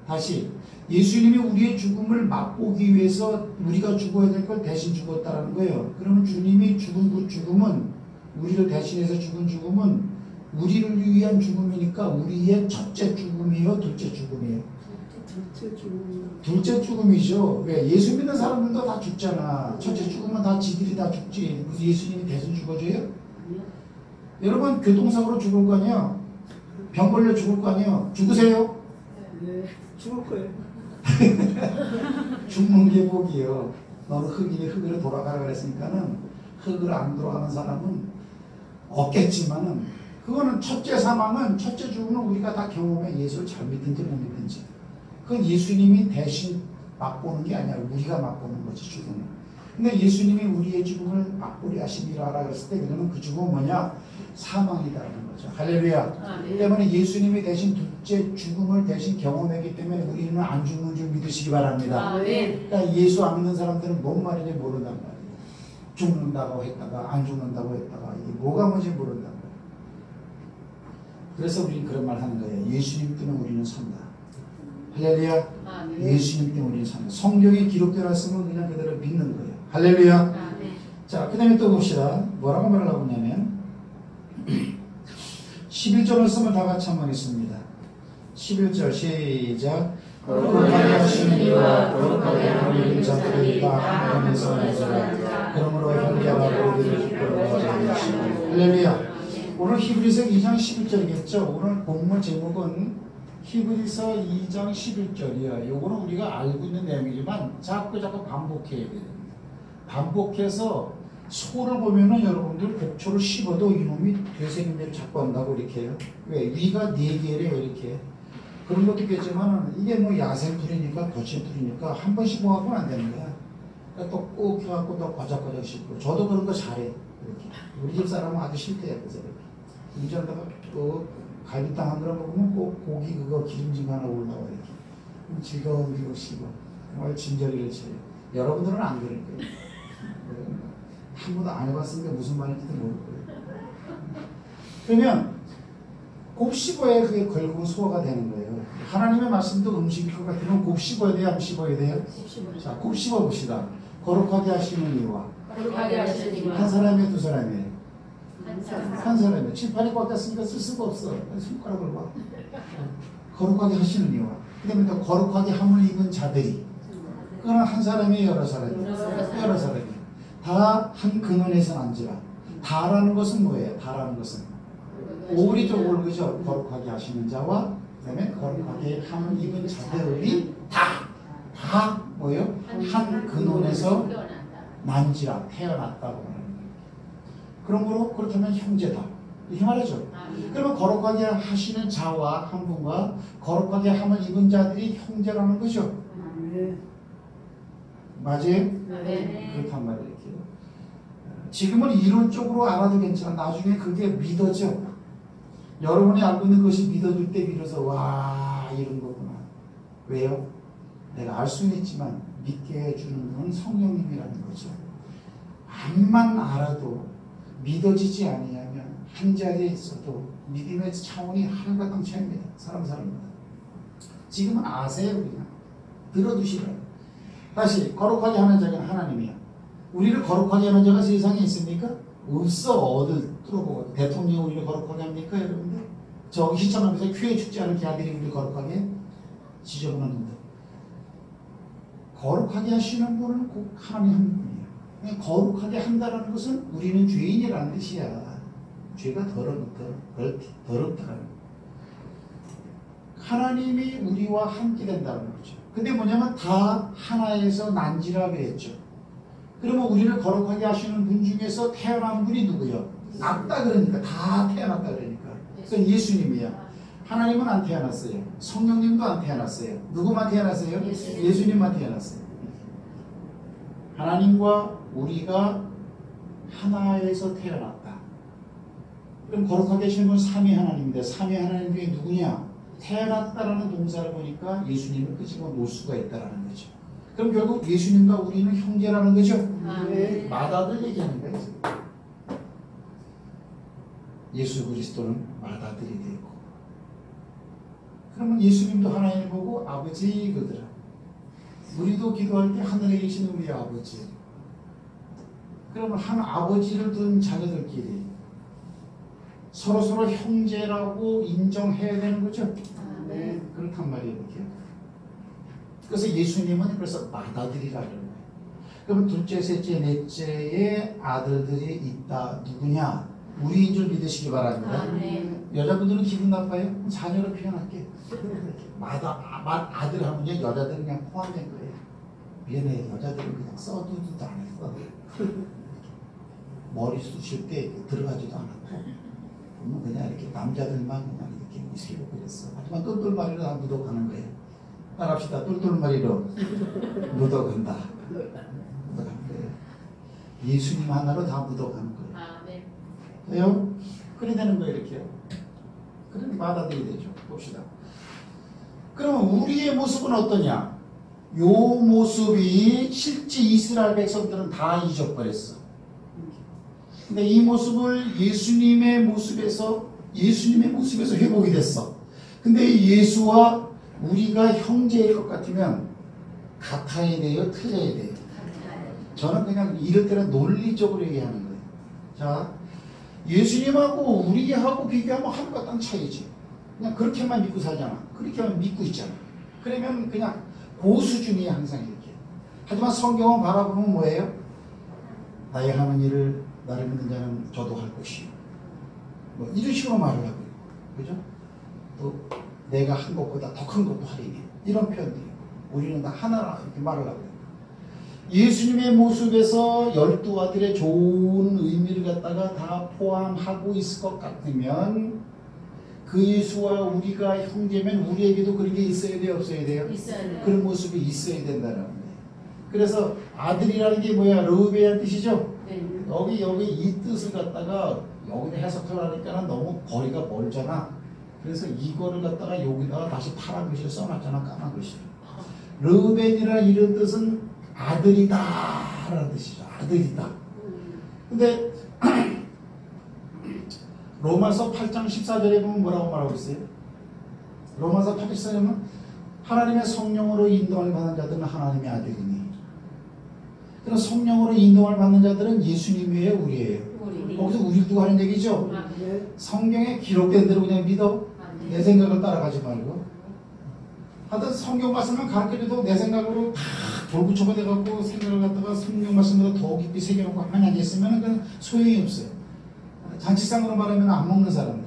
다시 예수님이 우리의 죽음을 맛보기 위해서 우리가 죽어야 될 걸 대신 죽었다는 거예요. 그러면 주님이 죽은 그 죽음은 우리를 대신해서 죽은 죽음은 우리를 위한 죽음이니까 우리의 첫째 죽음이요, 둘째 죽음이에요. 둘째 죽음이죠. 왜? 예수 믿는 사람들도 다 죽잖아. 첫째 죽음은 다 지들이 다 죽지. 무슨 예수님이 대신 죽어줘요? 여러분 교통사고로 죽을 거 아니야? 병 걸려 죽을 거 아니야? 죽으세요? 네, 죽을 거예요. 죽는 게 복이요. 너는 흙이니 흙으로 돌아가라 그랬으니까는 흙으로 안 돌아가는 사람은 없겠지만은 그거는 첫째 사망은 첫째 죽음은 우리가 다 경험해. 예수를 잘 믿든지 못 믿든지. 그건 예수님이 대신 맛보는 게 아니라 우리가 맛보는 거지 죽음을. 근데 예수님이 우리의 죽음을 맛보리 하심이라 그랬을 때 그러면 그 죽음은 뭐냐? 사망이다라는 거죠. 할렐루야. 때문에 예수님이 대신 둘째 죽음을 대신 경험했기 때문에 우리는 안 죽는 줄 믿으시기 바랍니다. 그러니까 예수 안 믿는 사람들은 뭔 말인지 모른단 말이에요. 죽는다고 했다가 안 죽는다고 했다가 이게 뭐가 뭔지 모른단 말이에요. 그래서 우리는 그런 말 하는 거예요. 예수님 때문에 우리는 산다. 할렐루야. 예수님 때문에 우리는 산다. 성경에 기록되어 있으면 그냥 그대로 믿는 거예요. 할렐루야. 자, 그 다음에 또 봅시다. 뭐라고 말을 하고 있냐면 11절 말씀을 다 같이 한번 하겠습니다. 11절 시작. 거룩하게 하시는 이와 거룩하게 하는 자들이 다 하나님에서 나서라. 그러므로 형제와 우리를 기뻐하게 하시고. 할렐루야. 오늘 히브리서 2장 11절이겠죠. 오늘 본문 제목은 히브리서 2장 11절이야. 요거는 우리가 알고 있는 내용이지만 자꾸 반복해야 돼요. 반복해서 소를 보면은 여러분들 곡초를 씹어도 이놈이 되새긴 대로 자꾸 한다고 이렇게 해요. 왜? 위가 4개래요 이렇게. 그런 것도 있겠지만 이게 뭐 야생풀이니까 거친풀이니까 한 번 씹어갖고는 안 되는 거야. 그러니까 또 꾹 해갖고 또 거작거작 씹고. 저도 그런 거 잘해. 이렇게. 우리 집 사람은 아주 싫대요. 그래서 운전하다가 또 갈비탕 한 그릇 먹으면 꼭 고기 그거 기름진 거 하나 올라와 이렇게. 즐거운 씹어. 정말 진저리를 쳐요. 여러분들은 안 그럴 거예요. 한 번도 안 해봤으니까 무슨 말인지도 모를 거예요. 그러면 곱 씹어야 그게 결국은 소화가 되는 거예요. 하나님의 말씀도 음식일 것 같으면 곱 씹어야 돼요? 안 씹어야 돼요? 자, 곱 씹어 봅시다. 거룩하게 하시는 이와 거룩하게 하시는 이와 한 사람이에요? 두 사람이에요? 한 사람이에요. 칠판이 꽉 찼으니까 쓸 수가 없어. 손가락을 봐. 거룩하게 하시는 이와 그 다음에 또 거룩하게 함을 입은 자들이 그거는 한 사람이에요? 여러 사람이에요? 여러 사람이에요. 다 한 근원에서 난지라. 다라는 것은 뭐예요? 다라는 것은 오리죠, 올 그죠? 거룩하게 하시는 자와 그다음에 거룩하게 함을 입은 자들이 다 뭐예요? 한 근원에서 난지라 태어났다고 하는 거예요. 그런 거로 그렇다면 형제다 이렇게 말하죠. 그러면 거룩하게 하시는 자와 한 분과 거룩하게 함을 입은 자들이 형제라는 거죠. 맞아요? 네. 그렇단 말이에요. 지금은 이론적으로 알아도 괜찮아. 나중에 그게 믿어져. 여러분이 알고 있는 것이 믿어질 때 비로소 와 이런 거구나. 왜요? 내가 알 수는 있지만 믿게 해주는 건 성령님이라는 거죠. 암만 알아도 믿어지지 아니하면 한 자리에 있어도 믿음의 차원이 하늘과 땅 차이입니다. 사람마다. 지금은 아세요 그냥. 들어두시라고. 다시 거룩하게 하는 자는 하나님이야. 우리를 거룩하게 하는 자가 세상에 있습니까? 없어. 어딜 뚫어보고. 대통령이 우리를 거룩하게 합니까 여러분들? 저기 시청하면서 큐에 죽지 않은 개아들이 우리를 거룩하게 지저분한데 거룩하게 하시는 분은 꼭 하나님 한 분이에요. 거룩하게 한다는 것은 우리는 죄인이라는 뜻이야. 죄가 더럽다는 하나님이 우리와 함께 된다는 거죠. 근데 뭐냐면 다 하나에서 난지라 그랬죠. 그러면 우리를 거룩하게 하시는 분 중에서 태어난 분이 누구요? 낫다 그러니까 다 태어났다 그러니까. 그건 예수님이야. 하나님은 안 태어났어요. 성령님도 안 태어났어요. 누구만 태어났어요? 예수님만 태어났어요. 하나님과 우리가 하나에서 태어났다. 그럼 거룩하게 하시는 분 삼위 하나님인데 삼위 하나님 중에 누구냐? 태어났다라는 동사를 보니까 예수님을 끄집어 놓을 수가 있다라는 거죠. 그럼 결국 예수님과 우리는 형제라는 거죠. 네. 맏아들 얘기하는 거예요. 예수 그리스도는 맏아들이 되고, 그러면 예수님도 하나님을 보고 아버지 그러더라. 우리도 기도할 때 하늘에 계신 우리 아버지. 그러면 한 아버지를 둔 자녀들끼리 서로 형제라고 인정해야 되는 거죠. 네. 그렇단 말이에요. 이렇게. 그래서 예수님은 그래서 맏아들이라는 거예요. 그럼 둘째, 셋째, 넷째의 아들들이 있다. 누구냐? 우리인 줄 믿으시기 바랍니다. 네. 여자분들은 기분 나빠요? 자녀로 표현할게. 아들 하면요, 여자들은 그냥 포함된 거예요. 미안해, 여자들은 그냥 써두지도 않았어. 머리 쑤실 때 들어가지도 않았고, 보면 그냥 이렇게 남자들만 그냥 이렇게 미시고 그랬어. 하지만 똘똘마리로 다 묻어가는 거예요. 따라합시다. 똘똘마리로 묻어간다. 묻어가는 거예요. 예수님 하나로 다 묻어가는 거예요. 네. 그래요? 그래 되는 거예요, 이렇게요. 그러니 받아들여야 되죠. 봅시다. 그러면 우리의 모습은 어떠냐? 요 모습이 실제 이스라엘 백성들은 다 잊어버렸어. 근데 이 모습을 예수님의 모습에서 회복이 됐어. 근데 예수와 우리가 형제일 것 같으면 같아야 돼요? 틀려야 돼요? 저는 그냥 이럴 때는 논리적으로 얘기하는 거예요. 자, 예수님하고 우리하고 비교하면 하늘과 땅 차이지. 그냥 그렇게만 믿고 살잖아. 그렇게만 믿고 있잖아. 그러면 그냥 그 수준이야, 항상 이렇게. 하지만 성경은 바라보면 뭐예요? 나의 하는 일을 나를 믿는 자는 저도 할 것이요. 뭐 이런 식으로 말을 하고요. 그죠? 또 내가 한 것보다 더 큰 것도 하리니. 이런 표현들이. 우리는 다 하나라 이렇게 말을 하고요. 예수님의 모습에서 12아들의 좋은 의미를 갖다가 다 포함하고 있을 것 같으면 그 예수와 우리가 형제면 우리에게도 그런 게 있어야 돼요? 없어야 돼요? 있어야 돼요. 그런 모습이 있어야 된다는 거예요. 그래서 아들이라는 게 뭐야? 르우벤이라는 뜻이죠? 네. 여기 이 뜻을 갖다가 여기다 해석을 하니까 너무 거리가 멀잖아. 그래서 이거를 갖다가 여기다가 다시 파란 글씨를 써놨잖아. 까만 글씨를. 르우벤이라는 이런 뜻은 아들이다 라는 뜻이죠. 아들이다. 근데 로마서 8장 14절에 보면 뭐라고 말하고 있어요? 로마서 8장 14절에 보면 하나님의 성령으로 인도를 받는 자들은 하나님의 아들이니. 그럼 성령으로 인도를 받는 자들은 예수님이에요? 우리예요? 우리. 거기서 우리 두고 하는 얘기죠? 네. 성경에 기록된 대로 그냥 믿어. 네. 내 생각을 따라가지 말고. 하여튼 성경 말씀을 가르쳐줘도 내 생각으로 다 돌붙여가 돼갖고 생각을 갖다가 성경 말씀보다 더 깊이 새겨놓고 하나님 했으면 그건 소용이 없어요. 잔치상으로 말하면 안 먹는 사람들.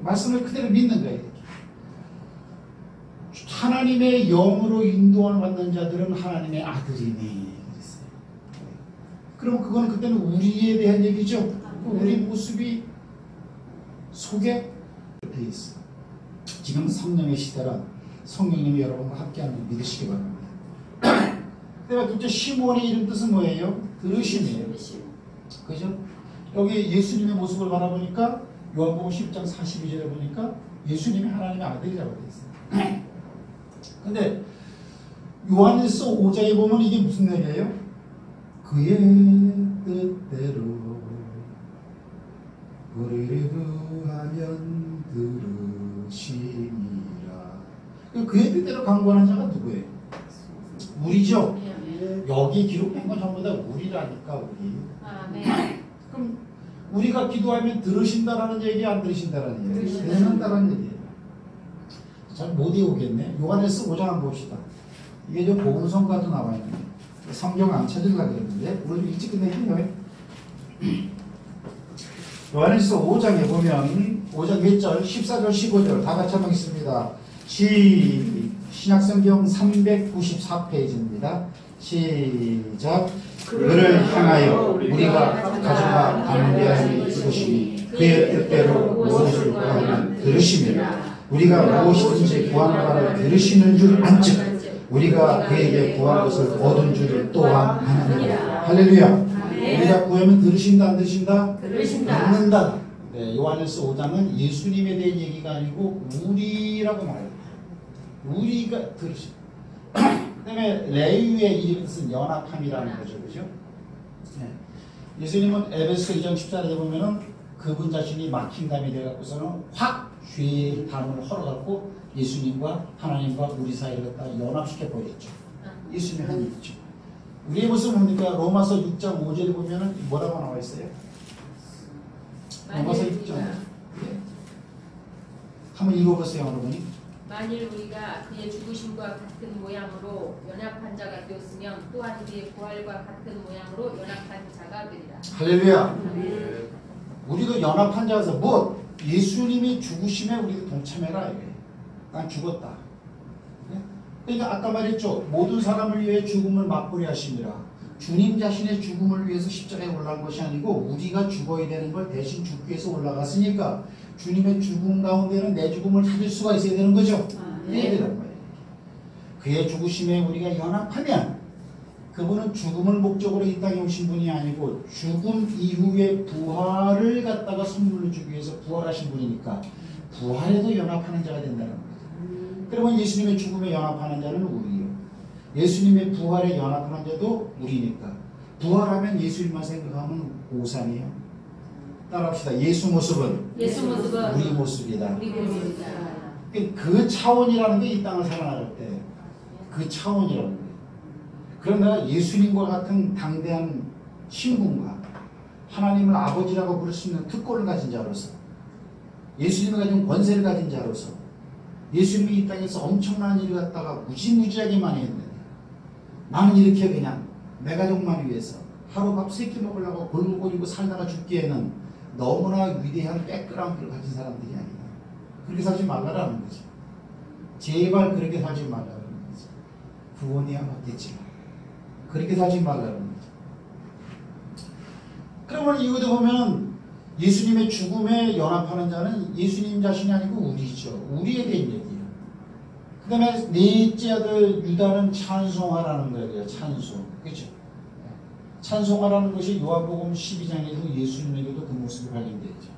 말씀을 그대로 믿는 거예요. 하나님의 영으로 인도를 받는 자들은 하나님의 아들이니. 그랬어요. 그럼 그건 그때는 우리에 대한 얘기죠. 우리 모습이 속에 돼 있어. 지금 성령의 시대라 성령님이 여러분과 함께하는 걸 믿으시기 바랍니다. 그다음에 둘째 시몬의 이름 뜻은 뭐예요? 들으심이에요. 그죠? 여기 예수님의 모습을 바라보니까 요한복음 10장 42절에 보니까 예수님이 하나님의 아들이라고 되어 있어요. 근데 요한일서 5장에 보면 이게 무슨 얘기예요? 그의 뜻대로 우리를 구하면 들으시니라. 그의 뜻대로 강구하는 자가 누구예요? 우리죠. 여기 기록된 건 전부 다 우리라니까 우리. 네. 그럼 우리가 기도하면 들으신다라는 얘기, 안 들으신다라는 얘기? 들으신다. 듣는다라는 얘기예요. 잘 못 외우겠네. 요한일서 5장 한번 봅시다. 이게 좀 복음성과도 나와 있는데 성경 안 찾으려고 그랬는데 오늘 좀 일찍 끝내겠네요. 요한일서 5장에 보면 5장 몇 절? 14절 15절 다 같이 한번 읽습니다. 신약성경 394페이지입니다. 시작. 그를 향하여 우리가 가져가 담대함이 이것이니 그의 뜻대로 무엇을 구하면 들으시며 우리가 무엇이든지 구하는 바를 들으시는 줄 안즉 우리가 그에게 구한 것을 얻은 줄을 또한 아느니라. 할렐루야. 우리가 구하면 들으신다 안 들으신다? 들으신다. 듣는다. 네, 요한일서 5장은 예수님에 대한 얘기가 아니고 우리라고 말해요. 우리가 들으신다. 그 다음에 레위의 이름의 뜻은 연합함이라는 거죠. 그죠? 네. 예수님은 에베소 2장 14절에 보면은 그분 자신이 막힌 담이 돼갖고서는 확 죄의 담을 헐어갖고 예수님과 하나님과 우리 사이를 갖다 연합시켜 버렸죠. 예수님이 한 일이죠. 우리의 모습은 뭡니까? 로마서 6장 5절에 보면은 뭐라고 나와 있어요? 로마서 6장. 네. 한번 읽어보세요, 여러분이. 만일 우리가 그의 죽으심과 같은 모양으로 연합한 자가 되었으면 또한 그의 부활과 같은 모양으로 연합한 자가 되리라. 할렐루야. 우리도 연합한 자라서 뭐 예수님이 죽으심에 우리도 동참해라 이게. 난 죽었다. 그러니까 아까 말했죠. 모든 사람을 위해 죽음을 맛보려 하심이라. 주님 자신의 죽음을 위해서 십자가에 올라간 것이 아니고 우리가 죽어야 되는 걸 대신 죽기 위해서 올라갔으니까 주님의 죽음 가운데는 내 죽음을 찾을 수가 있어야 되는 거죠. 이해되란 말이에요. 그의 죽으심에 우리가 연합하면 그분은 죽음을 목적으로 이 땅에 오신 분이 아니고 죽음 이후의 부활을 갖다가 선물로 주기 위해서 부활하신 분이니까 부활에도 연합하는 자가 된다는 거예요. 그러면 예수님의 죽음에 연합하는 자는 우리예요. 예수님의 부활에 연합하는 자도 우리니까 부활하면 예수님만 생각하면 오산이에요. 따라합시다. 예수 모습은 우리 모습이다. 그 차원이라는 게 이 땅을 살아나갈 때 그 차원이라는 거예요. 그러나 예수님과 같은 당대한 신분과 하나님을 아버지라고 부를 수 있는 특권을 가진 자로서 예수님을 가진 권세를 가진 자로서 예수님이 이 땅에서 엄청난 일을 갖다가 무지무지하게 많이 했는데 나는 이렇게 그냥 내 가족만 위해서 하루 밥 3끼 먹으려고 골고골이고 살다가 죽기에는 너무나 위대한 백그라운드를 가진 사람들이 아니다. 그렇게 살지 말라라는 거죠. 제발 그렇게 살지 말라는 거죠. 구원이야 받겠지만 그렇게 살지 말라는 거죠. 그러면 이것도 보면 예수님의 죽음에 연합하는 자는 예수님 자신이 아니고 우리죠. 우리에 대한 얘기예요. 그 다음에 넷째 아들 유다는 찬송하라는 거예요. 찬송. 그렇죠? 찬송하라는 것이 요한복음 12장에도 예수님에게도 그 모습이 발견되죠.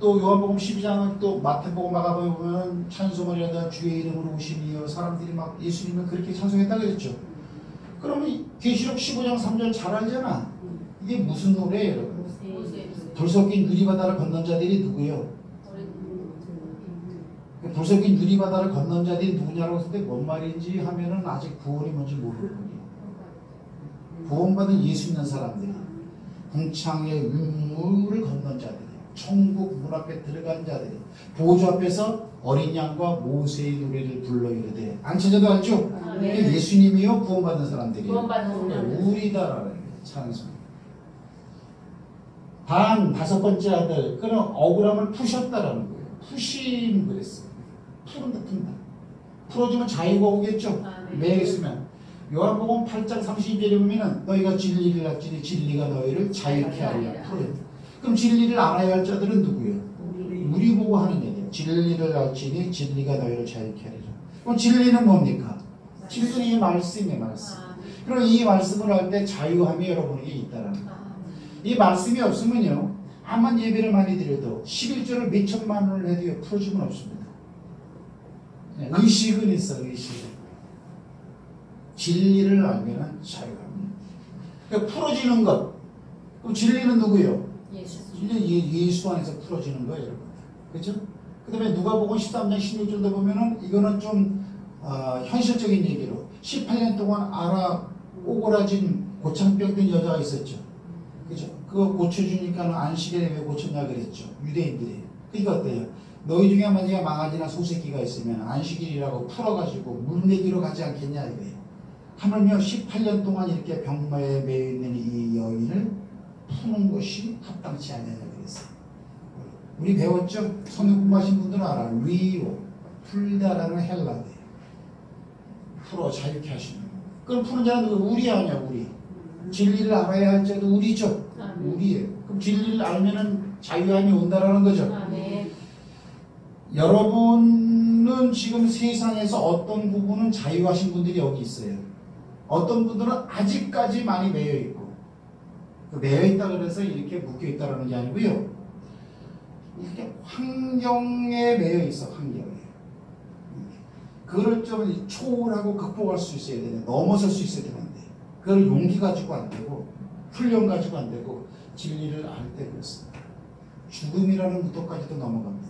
또 요한복음 12장은 또 마태복음 마가복음에 보면 찬송을 하다 주의 이름으로 오시니여 사람들이 막 예수님을 그렇게 찬송했다고 그랬죠. 그러면 계시록 15장 3절 잘 알잖아. 이게 무슨 노래예요, 여러분? 불 섞인 유리바다를 건넌 자들이 누구예요? 불 섞인 유리바다를 건넌 자들이 누구냐라고 했을 때 뭔 말인지 하면은 아직 구원이 뭔지 모르거든요. 구원받은 예수 믿는 사람들이 궁창의 문물을 건넌 자들이 천국 문 앞에 들어간 자들이 보좌 앞에서 어린 양과 모세의 노래를 불러 이르되 안 찾아도 알죠? 예수님이요 구원받은 사람들이에요. 우리다라는 거예요. 찬송. 단 5번째 아들 그런 억울함을 푸셨다라는 거예요. 푸심 그랬어요. 푼다. 풀어주면 자유가 오겠죠. 매였으면 요한복음 8장 32절에 보면은 너희가 진리를 알지니 진리가 너희를 자유케 하리라. 그럼 진리를 알아야 할 자들은 누구예요? 우리 보고 하는 얘기예요. 진리를 알지니 진리가 너희를 자유케 하리라. 그럼 진리는 뭡니까? 진리는 이 말씀이에요. 말씀. 그럼 이 말씀을 할 때 자유함이 여러분에게 있다라는 거예요. 이 말씀이 없으면요 암만 예배를 많이 드려도 11조를 몇 천만 원을 해도 풀어주면 없습니다. 의식은 있어. 의식은. 진리를 알면 자유합니다. 그러니까 풀어지는 것. 그럼 진리는 누구예요? 예수 안에서 풀어지는 거예요, 여러분. 그렇죠? 그 다음에 누가복음 13장 16절도 보면은 이거는 좀 현실적인 얘기로 18년 동안 알아 오그라진 고창병 여자가 있었죠. 그죠? 그거 고쳐주니까 안식일에 왜 고쳤냐 그랬죠. 유대인들이. 그러니까 어때요? 너희 중에 만약에 망아지나 소새끼가 있으면 안식일이라고 풀어가지고 물내기로 가지 않겠냐 이거예요. 하물며 18년 동안 이렇게 병마에 매여 있는 이 여인을 푸는 것이 합당치 않느냐 그랬어요. 우리 배웠죠? 성경 공부하신 분들은 알아. 리오, 풀다라는 헬라어예요. 풀어 자유케 하시는 거. 그럼 푸는 자는 우리 아니야 우리. 진리를 알아야 할 자도 우리죠. 우리예요. 그럼 진리를 알면은 자유함이 온다라는 거죠. 여러분은 지금 세상에서 어떤 부분은 자유하신 분들이 여기 있어요. 어떤 분들은 아직까지 많이 매여 있고 그 매여 있다 그래서 이렇게 묶여 있다라는 게 아니고요. 이렇게 환경에 매여 있어. 환경에. 그걸 좀 초월하고 극복할 수 있어야 되는데 넘어설 수 있어야 되는데 그걸 용기 가지고 안 되고 훈련 가지고 안 되고 진리를 알 때 그렇습니다. 죽음이라는 무도까지도 넘어갑니다.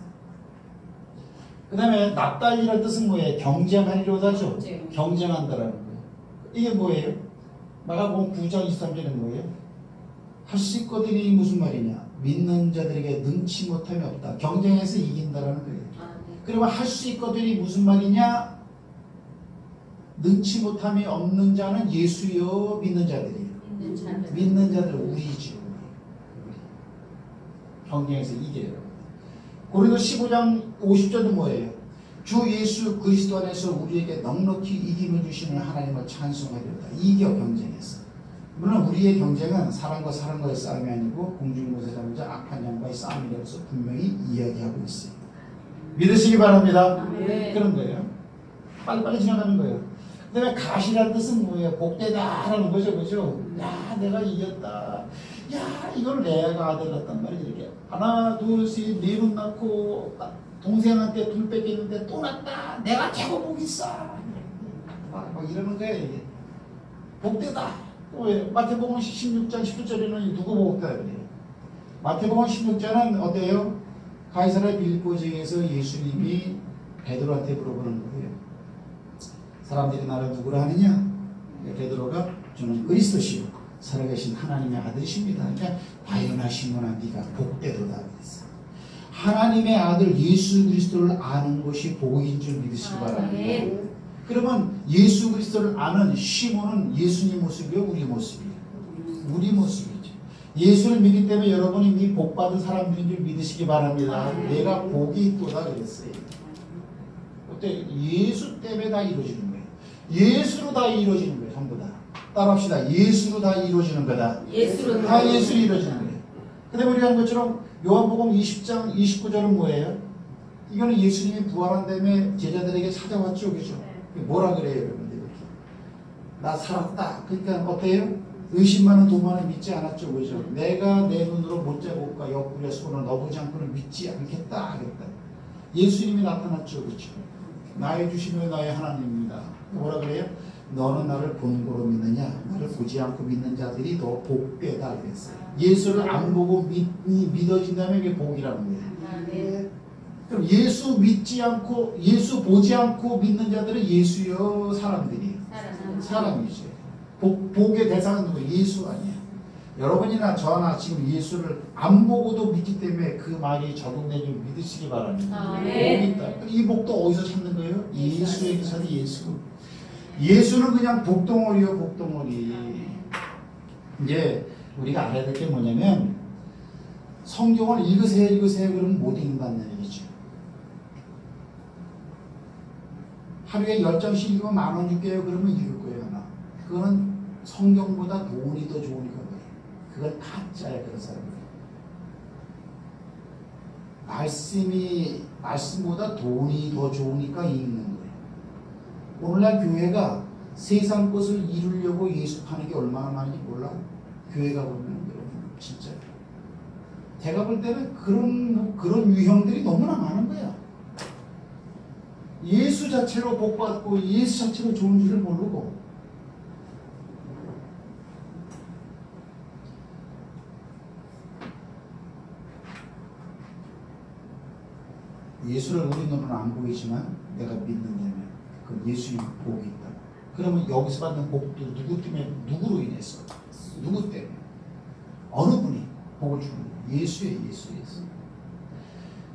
그 다음에 납달리라는 뜻은 뭐예요? 경쟁하리로다죠. 경쟁한다라는 거예요. 이게 뭐예요? 마가복음 9장 23절은 뭐예요? 할 수 있거든이 무슨 말이냐? 믿는 자들에게 능치 못함이 없다. 경쟁해서 이긴다라는 거예요. 그러면 할 수 있거든이 무슨 말이냐? 능치 못함이 없는 자는 예수여 믿는 자들이에요. 믿는 자들 우리죠. 경쟁에서 이겨요. 고린도 15장 50절은 뭐예요? 주 예수 그리스도 안에서 우리에게 넉넉히 이김을 주시는 하나님을 찬송하리로다. 이겨 경쟁에서. 물론 우리의 경쟁은 사람과 사람과의 싸움이 아니고 공중무사 잡은 자 악한 영과의 싸움이라서 분명히 이야기하고 있어요. 믿으시기 바랍니다. 네. 그런 거예요. 빨리빨리 지나가는 거예요. 그 다음에 가시라는 뜻은 뭐예요? 복되다라는 거죠. 그죠? 야, 내가 이겼다. 야, 이걸 내가 아들 낳았단 말이지. 이렇게 하나, 둘, 셋, 네 분 낳고 동생한테 둘 뺏겼는데 또 낳았다. 내가 최고 복 있어. 막 이러는 거예요. 이게. 복되다. 왜? 마태복음 16장 19절에는 누구 복되다 그래요? 마태복음 16장은 어때요? 가이사랴 빌립보 지역에서 예수님이 베드로한테 물어보는 거예요. 사람들이 나를 누구라 하느냐? 베드로가 저는 그리스도시요 살아계신 하나님의 아들이십니다. 그러니까 과연 시몬아 네가 복되도다 그랬어요. 하나님의 아들 예수 그리스도를 아는 것이 복인 줄 믿으시기 바랍니다. 네. 그러면 예수 그리스도를 아는 시몬은 예수님 모습이요? 우리 모습이요? 우리 모습이죠. 예수를 믿기 때문에 여러분이 이 복받은 사람들인 줄 믿으시기 바랍니다. 내가 복이 있도다 그랬어요. 어때? 예수 때문에 다 이루어지는 거예요. 예수로 다 이루어지는 거예요. 전부 다. 따라합시다. 예수로 다 이루어지는 거다. 예수로 다 예수로 이루어지는 거예요. 근데 우리가 한 것처럼 요한복음 20장 29절은 뭐예요? 이거는 예수님이 부활한 다음에 제자들에게 찾아왔죠. 그죠? 뭐라 그래요, 여러분들? 나 살았다. 그러니까 어때요? 의심 많은 도마는 믿지 않았죠. 그죠? 내가 내 눈으로 못 잡을까 옆구리에 손을 넣어보지 않고는 믿지 않겠다. 하겠다. 예수님이 나타났죠. 그죠? 나의 주시며 나의 하나님입니다. 뭐라 그래요? 너는 나를 본고로 믿느냐? 나를 보지 않고 믿는 자들이 더 복되다 그랬어요. 예수를 안 보고 믿어진다면 이게 복이라는 거예요. 그럼 예수 믿지 않고 예수 보지 않고 믿는 자들은 예수여 사람들이에요. 사람이죠. 복의 대상은 누구? 예수 아니에요. 여러분이나 저나 지금 예수를 안 보고도 믿기 때문에 그 말이 적용되는 줄 믿으시기 바랍니다. 복이 있다. 이 복도 어디서 찾는 거예요? 예수에게 찾는 예수. 예수는 그냥 복덩어리요, 복덩어리. 이제 우리가 알아야 될 게 뭐냐면 성경을 읽으세요 그러면 못 읽는다는 얘기죠. 하루에 10장씩 읽으면 10,000원 줄게요 그러면 읽을 거예요 하나. 그거는 성경보다 돈이 더 좋으니까 그래요. 그건 가짜야 그런 사람이. 말씀보다 돈이 더 좋으니까 읽는 거예요. 오늘날 교회가 세상 것을 이루려고 예수 파는 게 얼마나 많은지 몰라. 교회가 보면 여러분 진짜 제가 볼 때는 그런 유형들이 너무나 많은 거야. 예수 자체로 복받고 예수 자체로 좋은 줄을 모르고 예수를 우리 눈으로는 안 보이지만 내가 믿는다면 그 예수님 복이 있다. 그러면 여기서 받는 복도 누구 때문에 누구로 인해서 누구 때문에 어느 분이 복을 주는 거예요? 예수예요. 예수.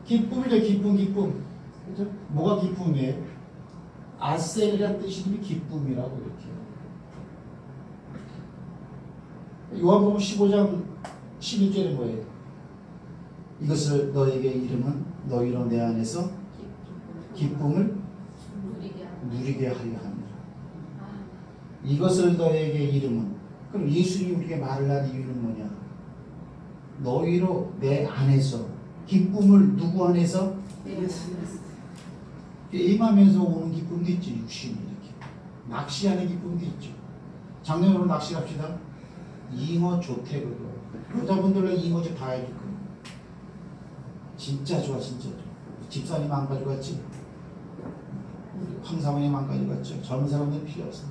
기쁨이죠. 기쁨. 그죠? 뭐가 기쁨이에요? 아셀이라는 뜻이 기쁨이라고 이렇게. 요한복음 15장 11절에 뭐예요? 이것을 너에게 이름은 너희로 내 안에서 기쁨을 누리게 하려 합니다. 이것을 너에게 이름은 그럼 예수님이 우리에게 말을 한 이유는 뭐냐? 너희로 내 안에서 기쁨을 누구 안에서? 임하면서 오는 기쁨도 있죠. 육신이 이렇게 낚시하는 기쁨도 있죠. 작년으로 낚시 갑시다. 잉어 조택으로 여자분들은 잉어집 다 해줄 거예요. 진짜 좋아. 집사님 안 가져갔지? 우리 황사모님 안 가져갔죠? 젊은 사람들은 필요 없어.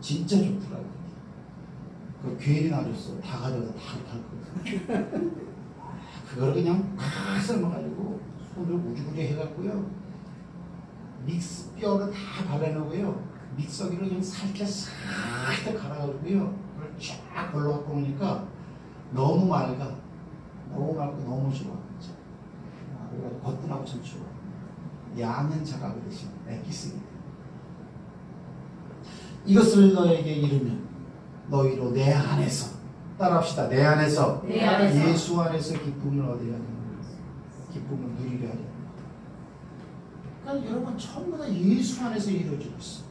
진짜 좋더라고요. 그 괜히 놔줬어. 다 가져다 다 그걸 그냥 팍 삶아가지고 손을 우주부주 해갖고요. 믹스 뼈를 다 발라놓고요. 믹서기로 그냥 살짝 갈아가지고요. 그걸 쫙 걸러갖고 오니까 너무 맑아. 너무 맑고 너무 좋아. 그래가지고 거뜬하고 참 좋아. 양은 자가거듯이 액기스기. 이것을 너에게 이루면 너희로 내 안에서 따라합시다. 내 안에서 예수 안에서 기쁨을 얻으려 하는 기쁨을 누리려 하려. 그러니까 여러분 전부 다 예수 안에서 이루어지고 있어.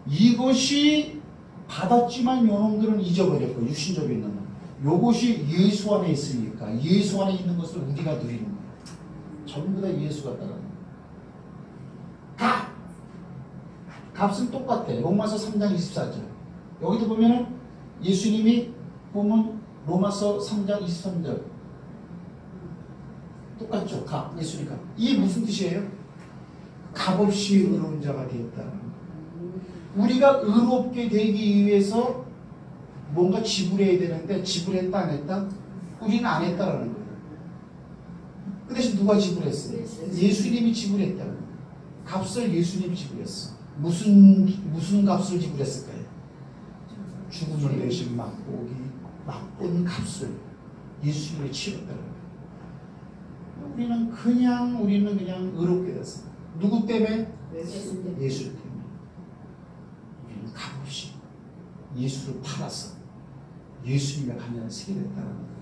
이것이 받았지만 요놈들은 잊어버렸고 육신적인 놈은 요것이 예수 안에 있으니까 예수 안에 있는 것을 우리가 누리는 거야. 전부 다 예수가 따르는 거야. 값은 똑같아. 로마서 3장 24절. 여기도 보면은 예수님이 보면 로마서 3장 23절 똑같죠. 값, 예수님 값. 이게 무슨 뜻이에요? 값없이 의로운 자가 되었다는 거예요. 우리가 의롭게 되기 위해서 뭔가 지불해야 되는데 지불했다 안 했다? 우리는 안 했다라는 거예요. 그 대신 누가 지불했어요? 예수님이 지불했다는 거예요. 값을 예수님이 지불했어. 무슨 값을 지불했을까요? 죽음을 대신 맛본 값을 예수님이 치렀다는 거예요. 우리는 그냥 의롭게 됐어. 누구 때문에? 예수 때문에. 우리는 값없이 예수를 팔아서 예수님의 가면을 쓰게 됐다는 거예요.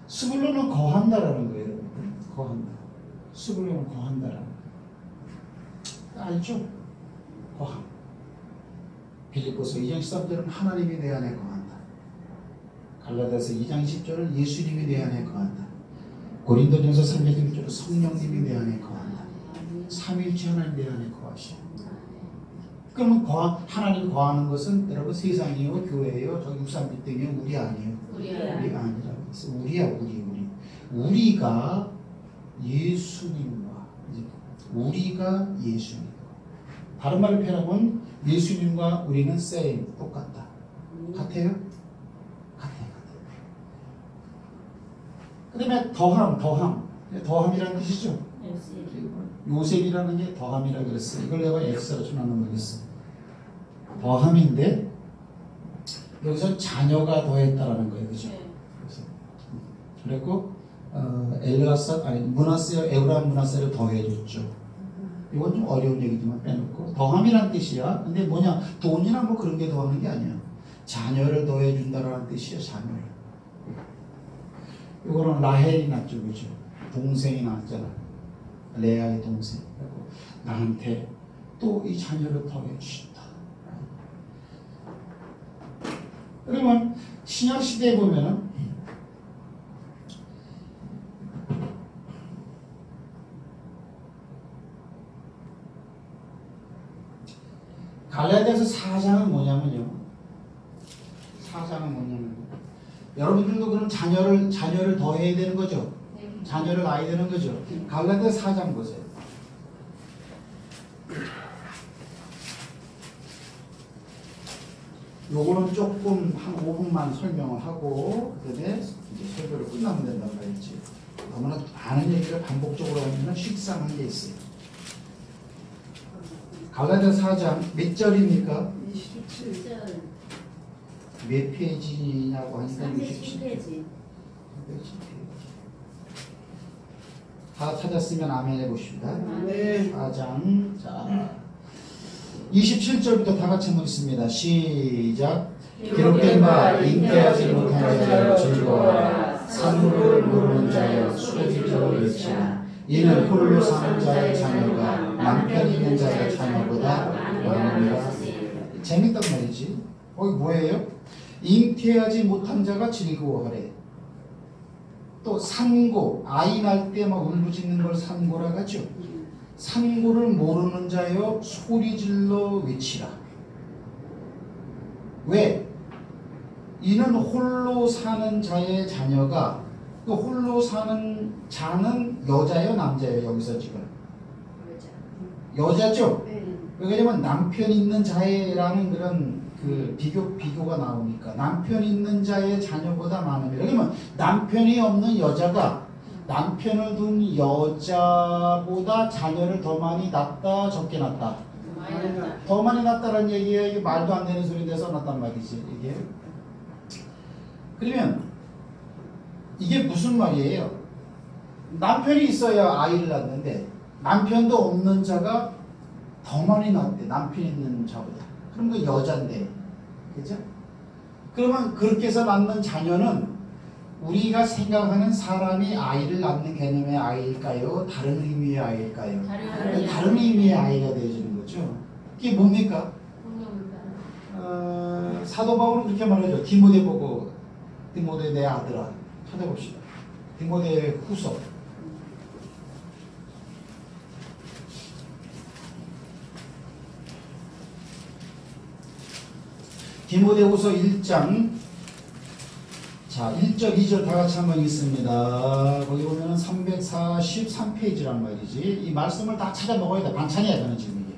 스불론은 거한다라는 거예요, 여러분들. 거한다. 스불론은 거한다라는 거예요. 알죠? 거함. 빌립보서 2장 13절은 하나님이 내 안에 거한다. 갈라디아서 2장 10절은 예수님이 내 안에 거한다. 고린도전서 3장 1절은 성령님이 내 안에 거한다. 삼위일체 하나님 내 안에 거하시오. 그러면 하나님 거하는 것은 여러분 세상이요, 교회요, 저 63빌딩이요, 우리 아니에요. 우리가 아니라고 했어. 우리야, 우리. 우리가 예수님과 우리가 예수님. 다른 말로 표현하면 예수님과 우리는 same, 똑같다. 같아요? 같아요. 그 다음에 더함이라는 뜻이죠. 요셉이라는 게 더함이라고 그랬어요. 이걸 내가 X로 전하는 거겠어. 더함인데 여기서 자녀가 더했다라는 거예요. 그죠? 그래서 그랬고 에브라임 문하세를 더해줬죠. 이건 좀 어려운 얘기지만 빼놓고 더함이란 뜻이야. 근데 뭐냐, 돈이나 뭐 그런 게 더하는 게 아니야. 자녀를 더해준다라는 뜻이야. 자녀를. 이거는 라헬이 낳죠, 그죠? 동생이 낳았잖아. 레아의 동생. 그리고 나한테 또 이 자녀를 더해주신다. 그러면 신약 시대에 보면은 갈라디아서 4장은 뭐냐면요. 4장은 뭐냐면 여러분들도 그럼 자녀를 더해야 되는 거죠. 자녀를 낳아야 되는 거죠. 갈라디아서 4장 보세요. 요거는 조금 한 5분만 설명을 하고 그다음에 이제 설교를 끝나면 된다고 했지. 너무나 많은 얘기를 반복적으로 하면 식상한 게 있어요. 갈라디아서 4장 몇 절입니까? 27절. 몇 페이지냐고 하니까 37페이지. 다 찾았으면 아멘 해봅시다. 네. 4장 자 27절부터 다 같이 한번 읽습니다. 시작. 기록된 바 잉태하지 못한 자여 즐거워하라. 산물을 모르는 자여 수고질러 외치라. 이는 홀로 사는 자의 자녀가 남편 있는 자의 자녀보다 많으니라. 재밌단 말이지. 거기 뭐예요? 잉태하지 못한 자가 즐거워하래. 또 산고, 아이 날 때 막 울부짖는 걸 산고라고 하죠. 산고를 모르는 자여 소리질러 외치라. 왜? 이는 홀로 사는 자의 자녀가, 또 홀로 사는 자는 여자예요, 남자예요? 여기서 지금 여자죠. 왜냐면 남편 있는 자애라는 그런 그 비교가 나오니까 남편 있는 자의 자녀보다 많음이라. 그러면 남편이 없는 여자가 남편을 둔 여자보다 자녀를 더 많이 낳다 적게 낳다? 많이 났다. 더 많이 낳다라는 얘기에 이게 말도 안 되는 소리인데 써놨단 말이지 이게. 그러면 이게 무슨 말이에요? 남편이 있어야 아이를 낳는데 남편도 없는 자가 더 많이 낳대, 남편 있는 자보다. 그럼 그 여잔데, 그죠? 그러면 그렇게 해서 낳는 자녀는 우리가 생각하는 사람이 아이를 낳는 개념의 아이일까요? 다른 의미의 아이일까요? 다른 의미의 아이가 되어지는 거죠. 이게 뭡니까? 사도 바울은 그렇게 말하죠. 디모데 보고, 디모데 내 아들아. 찾아봅시다. 디모데 후서. 디모데후서 1장, 자 1절 2절 다 같이 한번 읽습니다. 거기 보면은 343페이지란 말이지. 이 말씀을 다 찾아 먹어야 돼. 반찬이야 이거는 지금 이게.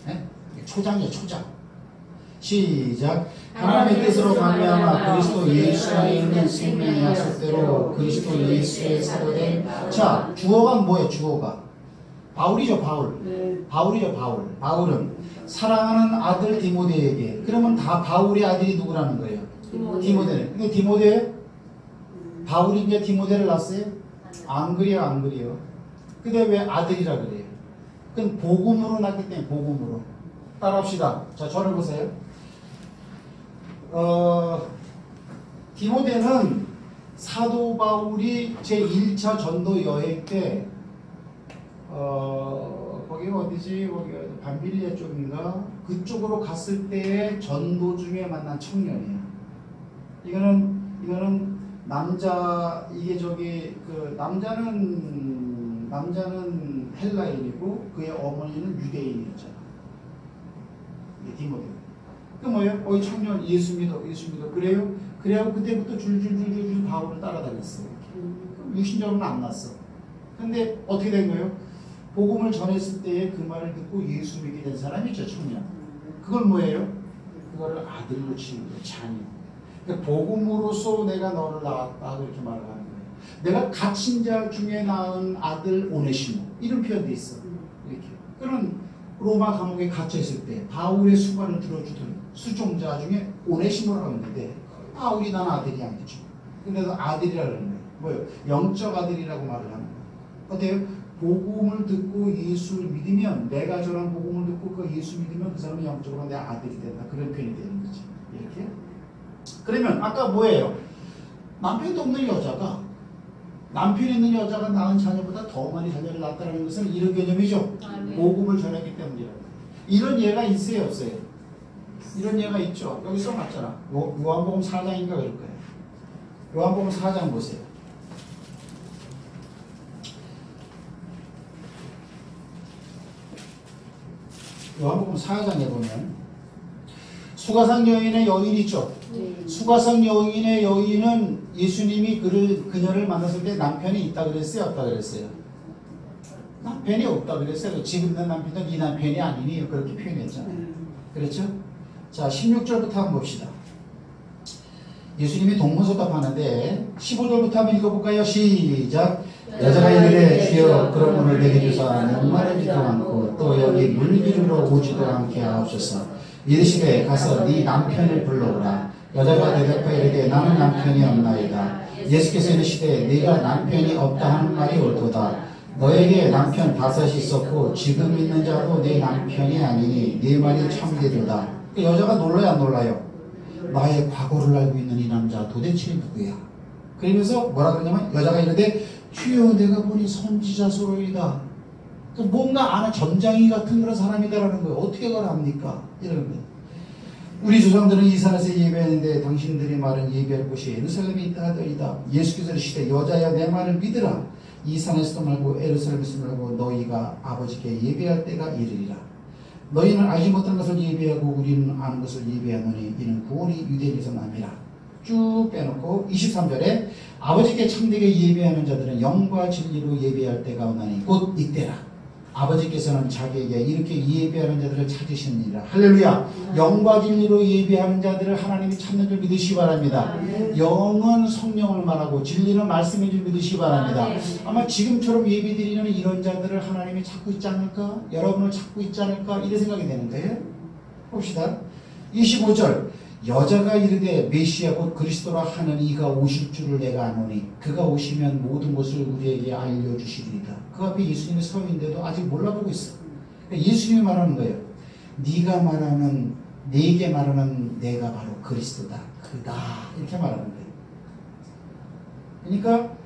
네? 초장이야 초장. 시작. 하나님의 뜻으로 말미암아 그리스도 예수 안에 있는 생명의 약속대로 그리스도 예수의 사도된. 자 주어가 뭐예요? 주어가 바울이죠. 바울. 바울이죠. 바울은 사랑하는 아들 디모데에게. 그러면 다 바울의 아들이 누구라는 거예요? 디모데는. 근데 디모데 바울이 이제 디모데를 낳았어요? 안 그래요, 안 그래요. 근데 왜 아들이라 그래요? 그건 복음으로 낳기 때문에 복음으로. 따라합시다. 자, 저를 보세요. 디모데는 사도 바울이 제 1차 전도 여행 때 거기가 어디지? 거기가 밤빌리아 쪽인가? 그쪽으로 갔을 때의 전도 중에 만난 청년이에요. 이거는 남자, 이게 저기 그 남자는 헬라인이고 그의 어머니는 유대인이었잖아. 이게 디모데. 그 뭐예요? 어이 청년 예수 믿어. 그래요? 그래요? 그때부터 줄줄줄줄 바울을 따라다녔어요. 육신적으로는 안 났어. 근데 어떻게 된 거예요? 복음을 전했을 때에 그 말을 듣고 예수 믿게 된 사람이죠, 청년. 그걸 뭐예요? 그거를 아들로 치는 거예요, 자녀. 그러니까 복음으로써 내가 너를 낳았다, 그렇게 말을 하는 거예요. 내가 갇힌 자 중에 낳은 아들 오네시모, 이런 표현도 있어. 이렇게. 그는 로마 감옥에 갇혀 있을 때 바울의 수관을 들어주던 수종자 중에 오네시모라고 있는데, 바울이 난 아들이 아니죠. 근데도 아들이라고 하는 거예요. 뭐예요? 영적 아들이라고 말을 하는 거예요. 어때요? 복음을 듣고 예수를 믿으면, 내가 전한 복음을 듣고 그 예수 믿으면 그 사람은 영적으로 내 아들이 된다. 그런 표현이 되는 거지. 이렇게. 그러면 아까 뭐예요? 남편도 없는 여자가, 남편 있는 여자가 낳은 자녀보다 더 많이 자녀를 낳았다는 것은 이런 개념이죠. 복음을 전했기 때문이라고. 이런 예가 있어요, 없어요? 이런 예가 있죠. 여기 써놨잖아. 요한복음 4장인가 그럴 거예요. 요한복음 4장 보세요. 요한복음 4장에 보면 수가상 여인의 여인 있죠. 수가상 여인의 여인은 예수님이 그녀를 만났을 때 남편이 있다 그랬어요, 없다 그랬어요? 남편이 없다 그랬어요. 지금 있는 남편은 네 남편이 아니니 그렇게 표현했잖아요. 그렇죠? 자, 16절부터 한번 봅시다. 예수님이 동문서답하는데 15절부터 한번 읽어볼까요? 시작. 여자가 이르되 주여 그럼 오늘 내게 주사 목마르지도 않고 또 여기 물 기르러 오지도 않게 하옵소서. 이르시되 가서 네 남편을 불러오라. 여자가 대답하여 이르되 나는 남편이 없나이다. 예수께서 이르시되 네가 남편이 없다 하는 말이 옳도다. 너에게 남편 5이 있었고 지금 있는 자도 네 남편이 아니니 네 말이 참되도다. 여자가 놀라요, 안 놀라요? 나의 과거를 알고 있는 이 남자 도대체 누구야? 그러면서 뭐라 그러냐면 여자가 이르되 주여 내가 보니 선지자소로이다. 뭔가 아는 점장이 같은 그런 사람이다라는 거예요. 어떻게 그걸 압니까? 이러는 거예요. 우리 조상들은 이 산에서 예배했는데 당신들이 말은 예배할 곳이 예루살렘에 있다 하더이다. 예수께서 이르시되 여자야 내 말을 믿으라. 이 산에서도 말고 예루살렘에서도 말고 너희가 아버지께 예배할 때가 이르리라. 너희는 알지 못하는 것을 예배하고 우리는 아는 것을 예배하노니 이는 구원이 유대인에서 남이라. 쭉 빼놓고 23절에 아버지께 참되게 예배하는 자들은 영과 진리로 예배할 때가 오나니 곧 이때라. 아버지께서는 자기에게 이렇게 예배하는 자들을 찾으십니다. 할렐루야. 영과 진리로 예배하는 자들을 하나님이 찾는 줄 믿으시기 바랍니다. 영은 성령을 말하고 진리는 말씀인 줄 믿으시기 바랍니다. 아마 지금처럼 예배드리는 이런 자들을 하나님이 찾고 있지 않을까? 여러분을 찾고 있지 않을까? 이런 생각이 되는 거예요. 봅시다. 25절. 여자가 이르되 메시아 곧 그리스도라 하는 이가 오실 줄을 내가 아노니 그가 오시면 모든 것을 우리에게 알려주시리이다. 그 앞에 예수님이 서 있는데도 아직 몰라보고 있어. 그러니까 예수님이 말하는 거예요. 네가 말하는, 네게 말하는 내가 바로 그리스도다. 그다. 이렇게 말하는 거예요. 그러니까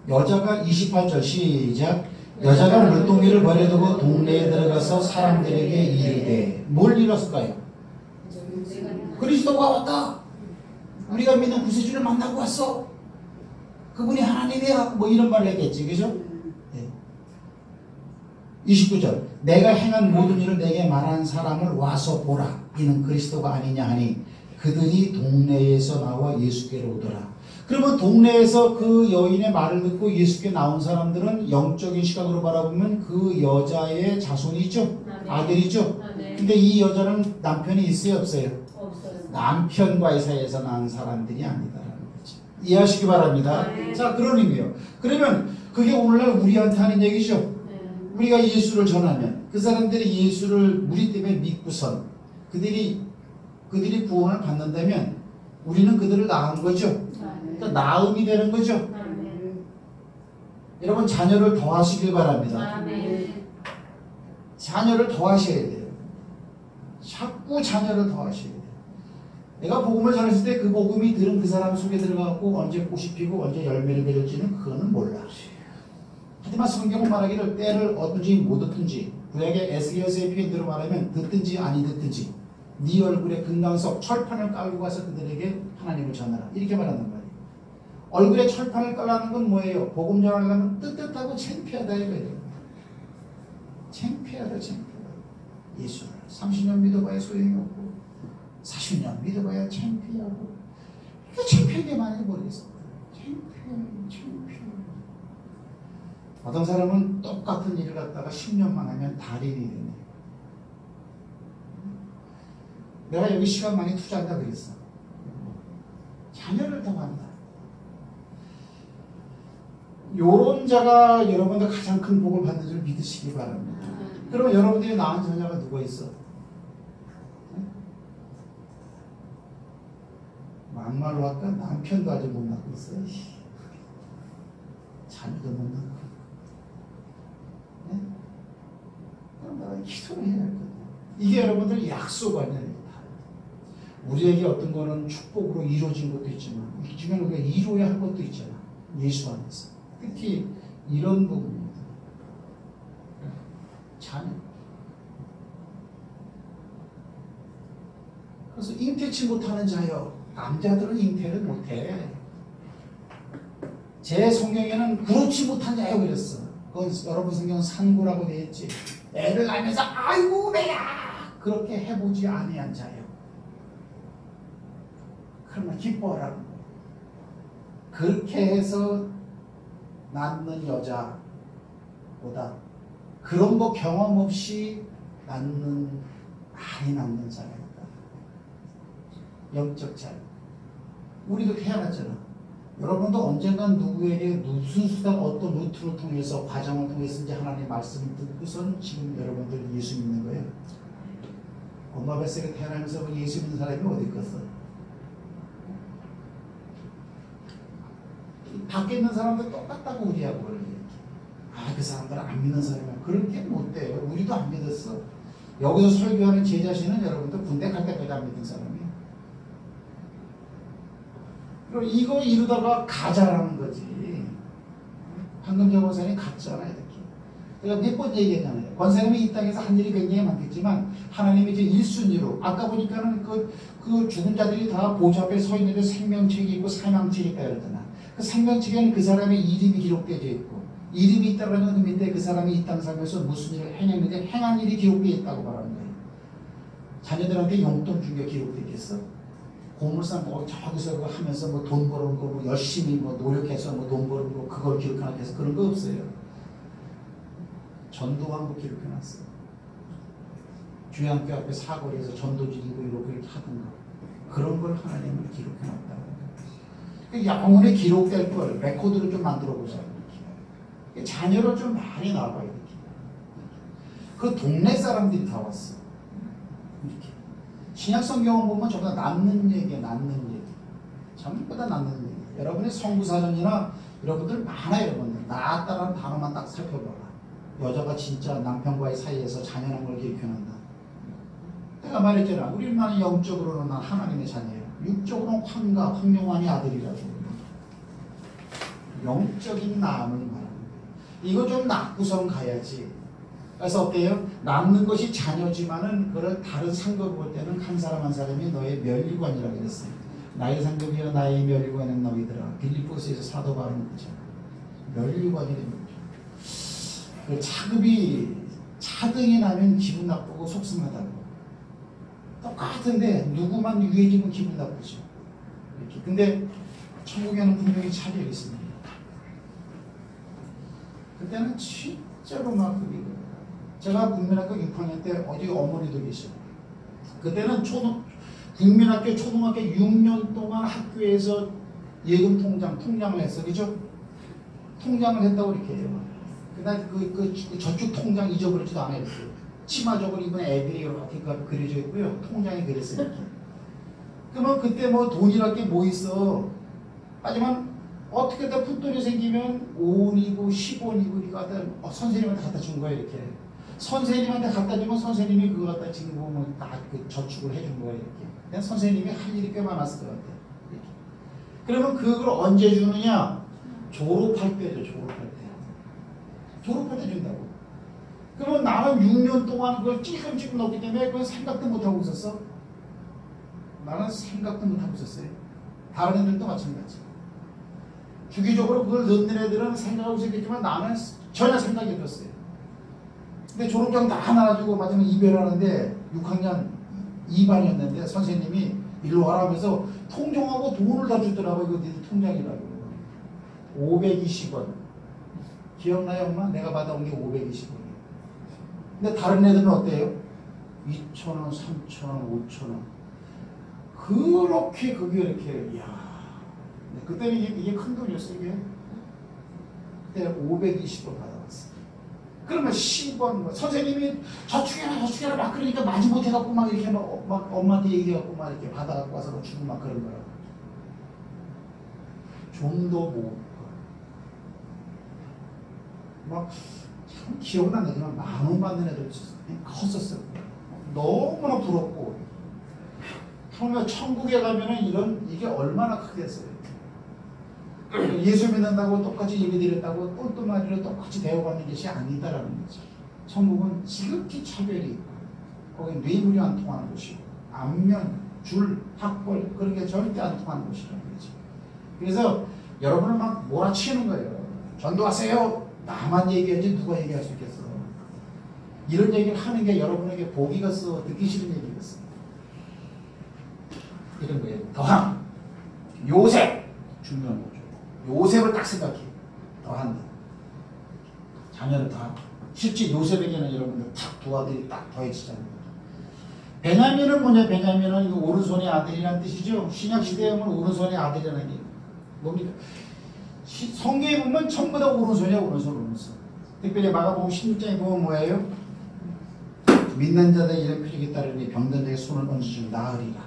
여자가 28절 시작. 여자가 물동이를 버려두고 동네에 들어가서 사람들에게 이르되 뭘 이뤘을까요? 그리스도가 왔다. 우리가 믿는 구세주를 만나고 왔어. 그분이 하나님이야. 뭐 이런 말을 했겠지. 그죠? 네. 29절. 내가 행한 모든 일을 내게 말한 사람을 와서 보라. 이는 그리스도가 아니냐 하니 그들이 동네에서 나와 예수께로 오더라. 그러면 동네에서 그 여인의 말을 듣고 예수께 나온 사람들은 영적인 시각으로 바라보면 그 여자의 자손이죠. 아들이죠. 근데 이 여자는 남편이 있어요, 없어요? 없어요. 남편과의 사이에서 낳은 사람들이 아니다라는 거죠. 이해하시기 바랍니다. 자, 그런 의미예요. 그러면 그게 오늘날 우리한테 하는 얘기죠. 우리가 예수를 전하면 그 사람들이 예수를 우리 때문에 믿고선 그들이 구원을 받는다면 우리는 그들을 낳은 거죠. 그러니까 나음이 되는 거죠. 여러분 자녀를 더 하시길 바랍니다. 자녀를 더 하셔야 돼요. 자꾸 자녀를 더 하셔야 돼요. 내가 복음을 전했을 때 그 복음이 들은 그 사람 속에 들어가고 언제 꽃이 피고 언제 열매를 맺을지는 그거는 몰라. 하지만 성경은 말하기를 때를 얻든지 못 얻든지 구약의 에스겔서의 표현대로 말하면 듣든지 아니 듣든지 네 얼굴에 금강석 철판을 깔고 가서 그들에게 하나님을 전하라. 이렇게 말한단 말이에요. 얼굴에 철판을 깔라는 건 뭐예요? 복음 전하려면 뜨뜻하고 창피하다 이거예요. 창피하다. 예수를 30년 믿어봐야 소용이 없고 40년 믿어봐야 창피하고 이거 창피하게 많이 모르겠어. 창피해. 어떤 사람은 똑같은 일을 갖다가 10년만 하면 달인이 되네. 내가 여기 시간 많이 투자한다 그랬어. 자녀를 더 한다. 요런 자가 여러분들 가장 큰 복을 받는 줄 믿으시기 바랍니다. 그러면 여러분들이 낳은 자녀가 누가 있어? 막말로 할까? 남편도 아직 못 낳고 있어. 자녀도 못 낳고. 네? 그럼 내가 기도를 해야 할 거야. 이게 여러분들 약속 아니에요. 우리에게 어떤 거는 축복으로 이루어진 것도 있지만 이 중에 우리가 이루어야 할 것도 있잖아. 예수 안에서. 특히 이런 부분입니다. 자녀. 그래서 잉태치 못하는 자여. 남자들은 잉태를 못해. 제 성경에는 그렇지 못한 자여 그랬어. 그건 여러분 성경은 산구라고 되어 있지. 애를 낳으면서 아이고 배야 그렇게 해보지 아니한 자여. 그러면 기뻐하라는 거예요. 그렇게 해서 낳는 여자보다 그런 거 경험 없이 많이 낳는 자가 있다. 영적 자유. 우리도 태어났잖아. 여러분도 언젠간 누구에게 무슨 수단 어떤 루트를 통해서 과정을 통해서인지 하나님의 말씀을 듣고선 지금 여러분들 예수 믿는 거예요. 엄마 뱃속에 태어나면서 예수 믿는 사람이 어디 있겠어? 밖에 있는 사람들 똑같다고 우리하고 그러는 그 사람들은 안 믿는 사람이야. 그렇게 못돼요. 우리도 안 믿었어. 여기서 설교하는 제 자신은 여러분들 군대 갈 때까지 안 믿는 사람이에요. 그리고 이거 이루다가 가자라는 거지. 방금 저 권사님이 갔잖아요. 이렇게. 제가 몇 번 얘기했잖아요. 권사님이 이 땅에서 한 일이 굉장히 많겠지만 하나님이 이제 1순위로 아까 보니까는 그 죽은 자들이 다 보좌 앞에 서 있는데 생명책이 있고 사망책이 있다 그러잖아. 그 생명책에는 그 사람의 이름이 기록되어 있고 이름이 있다는 건 밑에 그 사람이 이 땅 살면서 무슨 일을 행했는데 행한 일이 기록되어 있다고 말하는 거예요. 자녀들한테 용돈 준 게 기록되어 있겠어? 고물상 뭐 저기서 그거 하면서 뭐 돈 버는 거, 뭐 열심히 뭐 노력해서 뭐 돈 버는 거 그걸 기록해놨고 해서 그런 거 없어요. 전도왕국 기록해놨어요. 주양교 앞에 사거리에서 전도 지리고 이렇게 하던 거 그런 걸 하나님은 기록해놨다. 영혼에 기록될 걸 레코드를 좀 만들어 보자. 자녀를 좀 많이 낳아봐 이렇게. 그 동네 사람들이 다 왔어. 이렇게. 신약 성경을 보면 전부 다 낳는 얘기야, 낳는 얘기. 전부 다 낳는 얘기. 여러분의 성부사전이나 여러분들 많아요, 여러분들. 낳았다라는 단어만 딱 살펴봐라. 여자가 진짜 남편과의 사이에서 자녀란 걸 기록해놓는다. 내가 말했잖아. 우리는 영적으로는 난 하나님의 자녀예요. 육적으로는 황룡환이 아들이라고. 영적인 낳음을 말하는 거예요. 이거 좀 낳고선 가야지. 그래서 어때요? 낳는 것이 자녀지만은 그걸 다른 상급을 볼 때는 한 사람 한 사람이 너의 멸류관이라고 그랬어요. 나의 상급이여 나의 멸류관은 너희들아. 빌립보스에서 사도 바울은 그죠. 멸류관이 됩니다. 그 차급이 차등이 나면 기분 나쁘고 속상하다고. 똑같은데 누구만 유해지면 기분 나쁘죠. 이렇게. 근데 천국에는 분명히 차별이 있습니다. 그때는 진짜로 막 그게 제가 국민학교 6학년 때 어디 어머니도 계셔. 그때는 국민학교 초등학교 6년 동안 학교에서 예금 통장을 했어. 그죠? 통장을 했다고 이렇게 해요. 그날 그 저축 통장 잊어버리지도 않아요. 치마적으로 입은 애들이 이렇게 그려져 있고요. 통장에 그랬어요. 이렇게. 그러면 그때 뭐 돈이랄 게 뭐 있어. 하지만 어떻게 다 푼돈이 생기면 5원이고 10원이고 이거 갖다 선생님한테 갖다 준 거예요. 이렇게. 선생님한테 갖다 주면 선생님이 그거 갖다 지금 보면 다 그 저축을 해준 거예요. 이렇게. 그냥 선생님이 할 일이 꽤 많았을 것 같아요. 이렇게. 그러면 그걸 언제 주느냐? 졸업할 때죠. 졸업할 때. 졸업할 때 준다고. 그러면 나는 6년 동안 그걸 찔끔찔끔 넣기 때문에 그걸 생각도 못하고 있었어. 나는 생각도 못하고 있었어요. 다른 애들도 마찬가지. 주기적으로 그걸 넣는 애들은 생각하고 있었겠지만 나는 전혀 생각이 없었어요. 근데 졸업장 다 나눠주고 마지막에 이별하는데 6학년 2반이었는데 선생님이 일로 와라 하면서 통장하고 돈을 다 주더라고. 이거 네 통장이라고. 520원. 기억나요, 엄마? 내가 받아온 게 520원이에요. 근데 다른 애들은 어때요? 2,000원, 3,000원, 5,000원. 그렇게 그게 이렇게, 이야. 그때는 이게 큰 돈이었어요, 이게. 그때 520원 받아왔어. 그러면 10원, 선생님이 저축해라 막 그러니까 마지 못해갖고 막 이렇게 막 엄마한테 얘기해갖고 막 이렇게 받아갖고 와서 주고 막 그런 거라고. 좀 더 뭐. 막 참 기억은 안 나지만 10,000원 받는 애들 컸었어요. 너무나 부럽고. 그러면 천국에 가면은 이게 얼마나 크겠어요. 예수 믿는다고 똑같이 예배드렸다고 똘똘마리로 똑같이 대우받는 것이 아니다라는 거죠. 천국은 지극히 차별이 있고 거기 뇌물이 안 통하는 곳이고 안면, 줄, 학벌 그런 게 절대 안 통하는 곳이라는 거죠. 그래서 여러분을 막 몰아치는 거예요. 전도하세요. 나만 얘기하지 누가 얘기할 수 있겠어. 이런 얘기를 하는 게 여러분에게 복이겠어. 듣기 싫은 얘기겠어. 이런 거예요. 더함. 요셉. 중요한 거죠. 요셉을 딱 생각해. 더한다. 자녀를 더한다. 실제 요셉에게는 여러분들 탁 두 아들이 딱 더해지잖아요. 베냐민은 뭐냐? 베냐민은 오른손의 아들이라는 뜻이죠. 신약시대에 보면 오른손의 아들이라는 게 뭡니까? 성경에 보면 전부 다 오른손이야. 오른손. 특별히 마가복음 16장에 보면 뭐예요? 믿는 자들 이런 표적이 따르니 병든 자에게 손을 얹어주면 나으리라.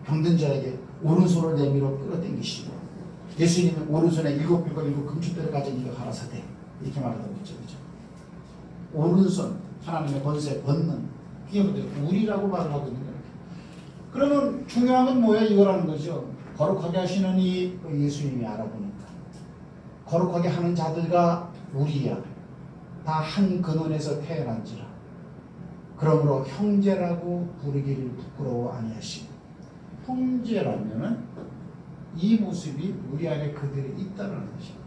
병든 자에게 오른손을 내밀어 끌어당기시고 예수님은 오른손에 7 금축대를 가진 이가 가라사대 이렇게 말하고 있죠. 그렇죠? 오른손 하나님의 권세 권능 그게 우리라고 말을 하고 있는 거예요. 그러면 중요한 건 뭐예요? 이거라는 거죠. 거룩하게 하시는 이 예수님이 알아보니까 거룩하게 하는 자들과 우리야 다 한 근원에서 태어난지라. 그러므로 형제라고 부르기를 부끄러워 아니하시고 형제라면은 이 모습이 우리 안에 그들이 있다는 것이고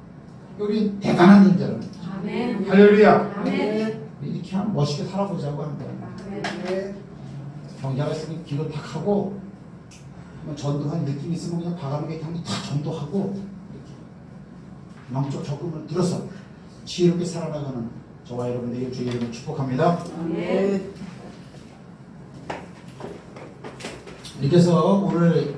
우리 대단한 존재라는 거죠. 아멘. 할렐루야. 아멘. 이렇게 한번 멋있게 살아보자고 합니다. 아멘. 경자가 있으면 기도 탁 하고 한번 전도한 느낌이 있으면 그냥 과감하게 한번 다 전도하고 이렇게 영적 적응을 들어서 지혜롭게 살아나가는 저와 여러분들에게 주의 이름으로 축복합니다. 네. 이렇게 해서 오늘